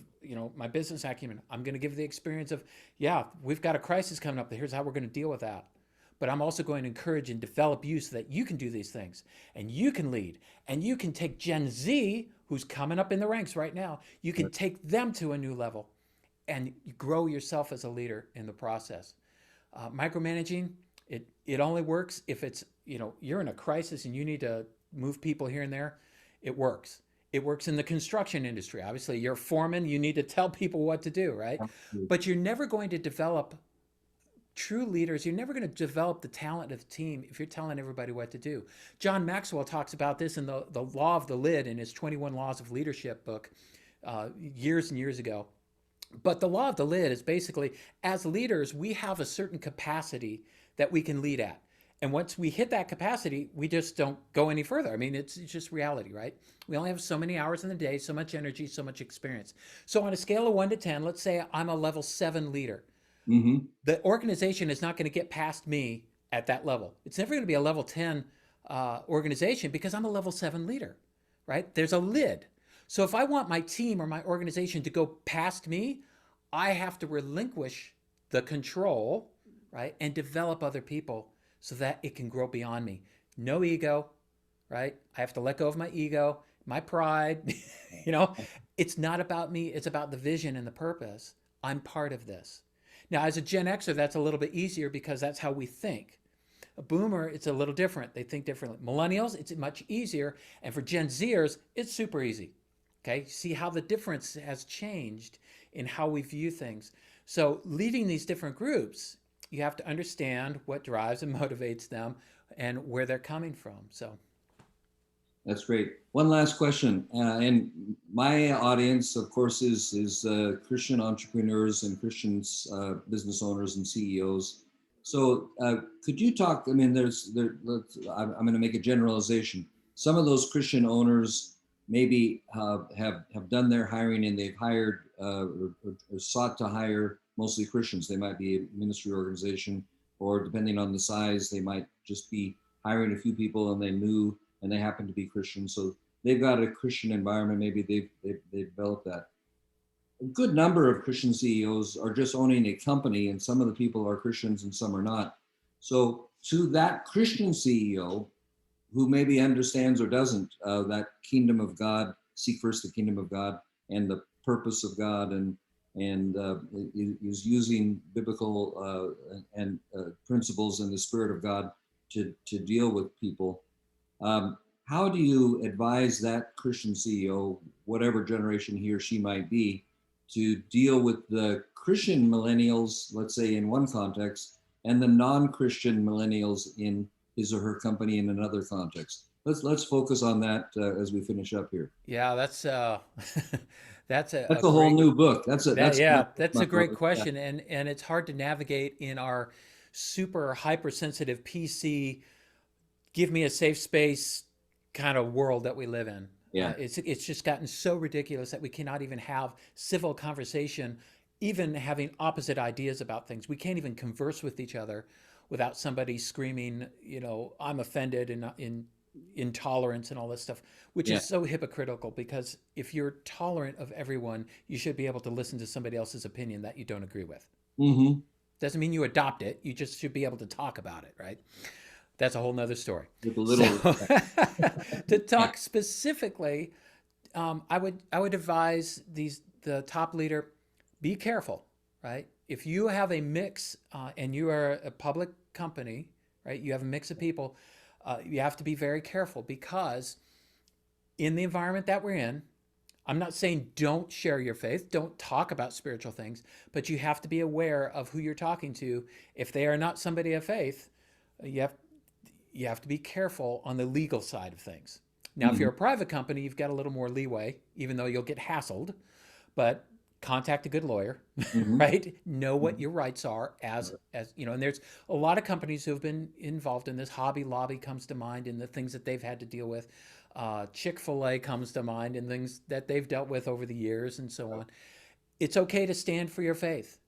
my business acumen. I'm going to give you the experience of, yeah, we've got a crisis coming up. Here's how we're going to deal with that. But I'm also going to encourage and develop you so that you can do these things and you can lead and you can take Gen Z, who's coming up in the ranks right now, you can take them to a new level and grow yourself as a leader in the process. Micromanaging, it only works if it's, you're in a crisis and you need to move people here and there. It works. It works in the construction industry. Obviously, you're a foreman, you need to tell people what to do, right? But you're never going to develop true leaders. You're never going to develop the talent of the team if you're telling everybody what to do. John Maxwell talks about this in the Law of the Lid in his 21 Laws of Leadership book years and years ago. But the law of the lid is basically, as leaders, we have a certain capacity that we can lead at. And once we hit that capacity, we just don't go any further. I mean, it's just reality, right? We only have so many hours in the day, so much energy, so much experience. So on a scale of 1 to 10, let's say I'm a level 7 leader. Mm-hmm. The organization is not going to get past me at that level. It's never going to be a level 10 organization because I'm a level 7 leader, right? There's a lid. So if I want my team or my organization to go past me, I have to relinquish the control, right? And develop other people so that it can grow beyond me. No ego, right? I have to let go of my ego, my pride. It's not about me. It's about the vision and the purpose. I'm part of this. Now, as a Gen Xer, that's a little bit easier because that's how we think. A boomer, it's a little different. They think differently. Millennials, it's much easier. And for Gen Zers, it's super easy. Okay, see how the difference has changed in how we view things. So leading these different groups, you have to understand what drives and motivates them and where they're coming from. So That's great. One last question, and my audience, of course, is Christian entrepreneurs and Christian business owners and CEOs. So, could you talk? I mean, I'm going to make a generalization. Some of those Christian owners maybe have done their hiring and they've hired or sought to hire mostly Christians. They might be a ministry organization, or depending on the size, they might just be hiring a few people and they happen to be Christian. So they've got a Christian environment. Maybe they've developed that. A good number of Christian CEOs are just owning a company, and some of the people are Christians and some are not. So to that Christian CEO who maybe understands or doesn't that kingdom of God, seek first the kingdom of God and the purpose of God, and is using biblical and principles in the Spirit of God to deal with people. How do you advise that Christian CEO, whatever generation he or she might be, to deal with the Christian millennials, let's say in one context, and the non-Christian millennials in his or her company in another context? Let's focus on that as we finish up here. yeah, that's that's a That's a whole great new book. that's My a great book. Yeah. question, and it's hard to navigate in our super hypersensitive PC, give me a safe space kind of world that we live in. Yeah. It's just gotten so ridiculous that we cannot even have civil conversation, even having opposite ideas about things. We can't even converse with each other without somebody screaming, I'm offended and in intolerance and all this stuff, which Yeah. is so hypocritical because if you're tolerant of everyone, you should be able to listen to somebody else's opinion that you don't agree with. Mm-hmm. Doesn't mean you adopt it. You just should be able to talk about it, right? That's a whole nother story. With a little. So, to Yeah. talk specifically, I would advise the top leader, be careful, right? If you have a mix and you are a public company, right? You have a mix of people. You have to be very careful because in the environment that we're in, I'm not saying don't share your faith, don't talk about spiritual things, but you have to be aware of who you're talking to. If they are not somebody of faith, you have you have to be careful on the legal side of things. Now, if Mhm. you're a private company, you've got a little more leeway, even though you'll get hassled. But contact a good lawyer, Mhm. right? Know what Mhm. your rights are as you know. And there's a lot of companies who have been involved in this. Hobby Lobby comes to mind in the things that they've had to deal with. Chick-fil-A comes to mind in things that they've dealt with over the years and so on. It's okay to stand for your faith.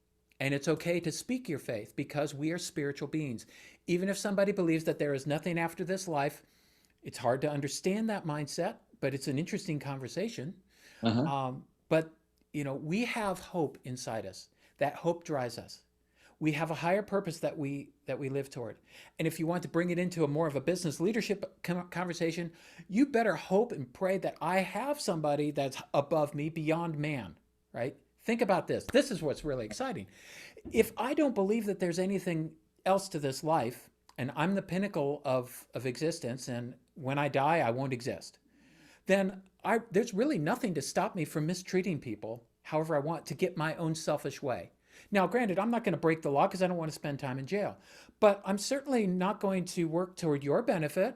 And it's okay to speak your faith because we are spiritual beings. Even if somebody believes that there is nothing after this life, it's hard to understand that mindset, but it's an interesting conversation. Uh-huh. But we have hope inside us. That hope drives us. We have a higher purpose that we live toward. And if you want to bring it into a more of a business leadership conversation, you better hope and pray that I have somebody that's above me, beyond man, right? Think about this. This is what's really exciting. If I don't believe that there's anything else to this life, and I'm the pinnacle of existence, and when I die, I won't exist, then there's really nothing to stop me from mistreating people however I want to get my own selfish way. Now, granted, I'm not going to break the law because I don't want to spend time in jail, but I'm certainly not going to work toward your benefit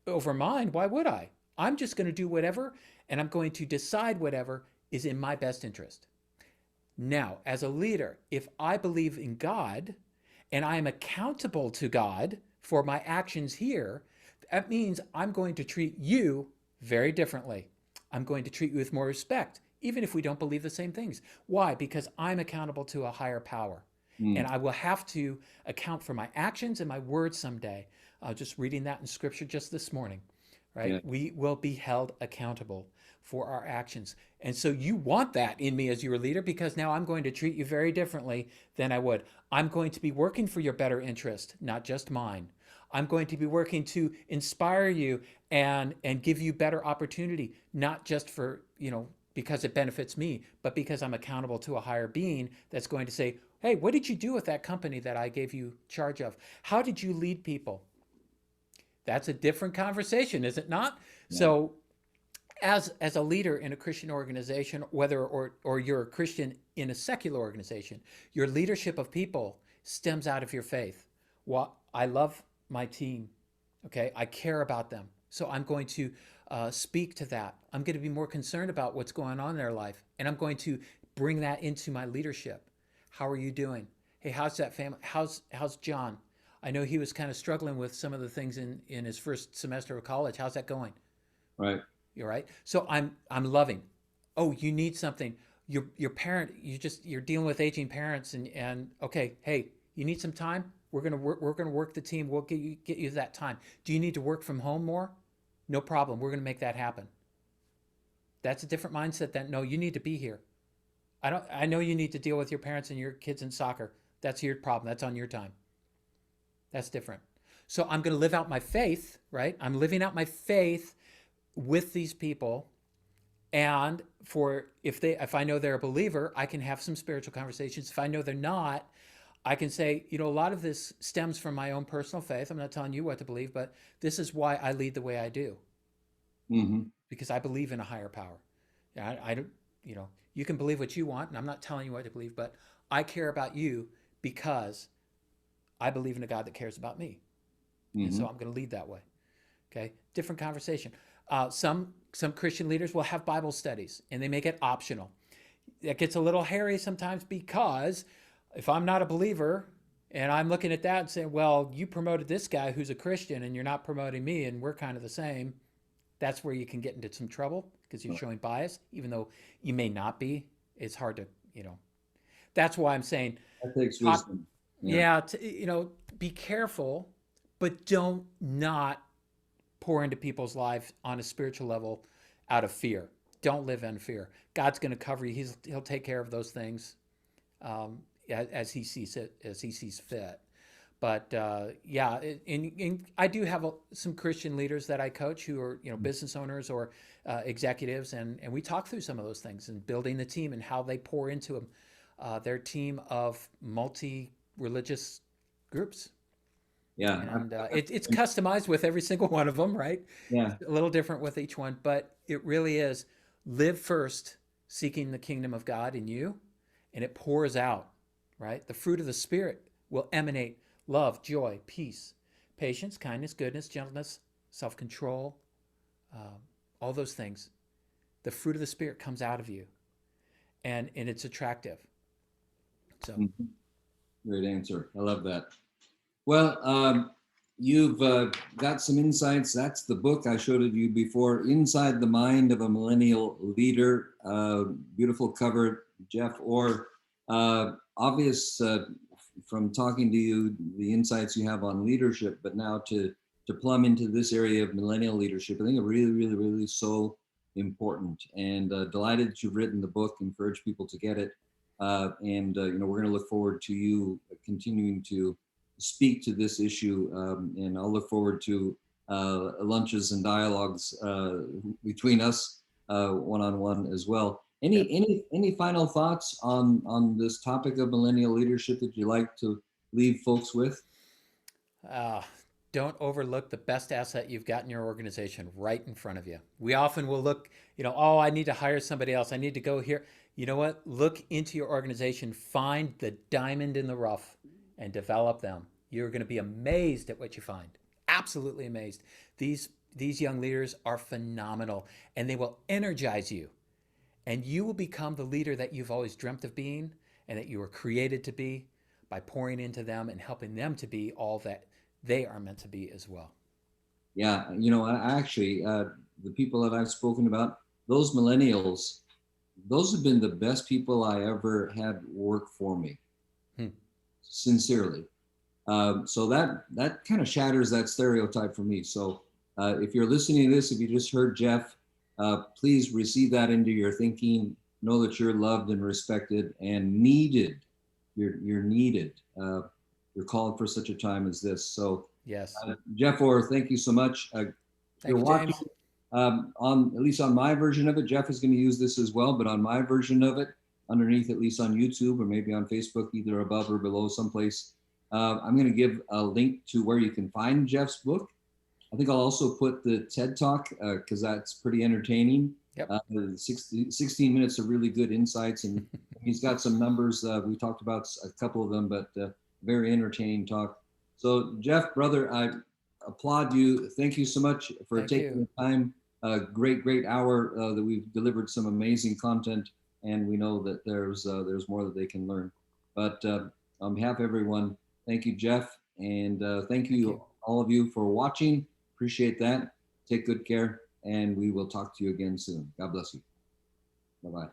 over mine. Why would I? I'm just going to do whatever, and I'm going to decide whatever is in my best interest. Now, as a leader, if I believe in God and I am accountable to God for my actions here, that means I'm going to treat you very differently. I'm going to treat you with more respect, even if we don't believe the same things. Why? Because I'm accountable to a higher power. And Mm. I will have to account for my actions and my words someday. Just reading that in scripture just this morning, right? Yeah. We will be held accountable for our actions. And so you want that in me as your leader because now I'm going to treat you very differently than I would. I'm going to be working for your better interest, not just mine. I'm going to be working to inspire you and give you better opportunity, not just for, because it benefits me, but because I'm accountable to a higher being that's going to say, hey, what did you do with that company that I gave you charge of? How did you lead people? That's a different conversation, is it not? Yeah. So as a leader in a Christian organization, whether or you're a Christian in a secular organization, your leadership of people stems out of your faith. Well, I love my team. Okay, I care about them, so I'm going to speak to that. I'm going to be more concerned about what's going on in their life, and I'm going to bring that into my leadership. How are you doing? Hey, how's that family? How's John? I know he was kind of struggling with some of the things in his first semester of college. How's that going? Right. You're right. So I'm loving. Oh, you need something. Your parent. You're dealing with aging parents, and okay. Hey, you need some time. We're gonna work the team. We'll get you that time. Do you need to work from home more? No problem. We're gonna make that happen. That's a different mindset than no. You need to be here. I know you need to deal with your parents and your kids in soccer. That's your problem. That's on your time. That's different. So I'm going to live out my faith, right? I'm living out my faith with these people, and for if I know they're a believer, I can have some spiritual conversations. If I know they're not, I can say, a lot of this stems from my own personal faith. I'm not telling you what to believe, but this is why I lead the way I do, Hmm. because I believe in a higher power. I don't, you can believe what you want, and I'm not telling you what to believe, but I care about you because I believe in a God that cares about me, and so Hmm. I'm going to lead that way. Okay, different conversation. Some Christian leaders will have Bible studies, and they make it optional. That gets a little hairy sometimes because if I'm not a believer and I'm looking at that and saying, well, you promoted this guy who's a Christian and you're not promoting me and we're kind of the same, that's where you can get into some trouble because you're showing bias, even though you may not be. It's hard to, that's why I'm saying That takes talk, wisdom. Yeah. yeah, be careful, but don't not pour into people's lives on a spiritual level out of fear. Don't live in fear. God's going to cover you. He'll take care of those things as he sees it, as he sees fit. But yeah, and I do have some Christian leaders that I coach who are business owners or executives, and we talk through some of those things and building the team and how they pour into them, their team of multi-religious groups. Yeah. And it's customized with every single one of them, right? Yeah. It's a little different with each one, but it really is live first, seeking the kingdom of God in you, and it pours out, right? The fruit of the Spirit will emanate love, joy, peace, patience, kindness, goodness, gentleness, self-control, um, all those things. The fruit of the Spirit comes out of you, and it's attractive. So, Mhm. Great answer. I love that. Well, you've got some insights. That's the book I showed you before, Inside the Mind of a Millennial Leader. Beautiful cover, Jeff Orr. Obvious from talking to you, the insights you have on leadership, but now to plumb into this area of millennial leadership, I think it really, really, really so important. And delighted that you've written the book. Encourage people to get it. And we're going to look forward to you continuing to speak to this issue, and I'll look forward to lunches and dialogues between us one-on-one as well. yep. Any final thoughts on this topic of millennial leadership that you like to leave folks with? Uh, don't overlook the best asset you've got in your organization right in front of you. We often will look, oh, I need to hire somebody else. I need to go here. You know what? Look into your organization, find the diamond in the rough, and develop them. You're going to be amazed at what you find. Absolutely amazed. These young leaders are phenomenal, and they will energize you, and you will become the leader that you've always dreamt of being and that you were created to be by pouring into them and helping them to be all that they are meant to be as well. Yeah, I actually, the people that I've spoken about, those millennials, those have been the best people I ever had work for me, Hmm. sincerely. So that kind of shatters that stereotype for me. So if you're listening to this, if you just heard Jeff, please receive that into your thinking. Know that you're loved and respected and needed. You're needed. You're called for such a time as this. So Yes. Jeff Orr, thank you so much. If you're Thank you, watching, James. on at least on my version of it, Jeff is going to use this as well, but on my version of it, underneath, at least on YouTube or maybe on Facebook, either above or below someplace, I'm going to give a link to where you can find Jeff's book. I think I'll also put the TED Talk because that's pretty entertaining. Yep. 16 minutes of really good insights, and he's got some numbers. We talked about a couple of them, but very entertaining talk. So, Jeff, brother, I applaud you. Thank you so much for Thank taking you. the time. Great hour that we've delivered some amazing content, and we know that there's more that they can learn. But on behalf of everyone, thank you, Jeff, and thank Thank you you. all of you for watching. Appreciate that. Take good care, and we will talk to you again soon. God bless you. Bye-bye.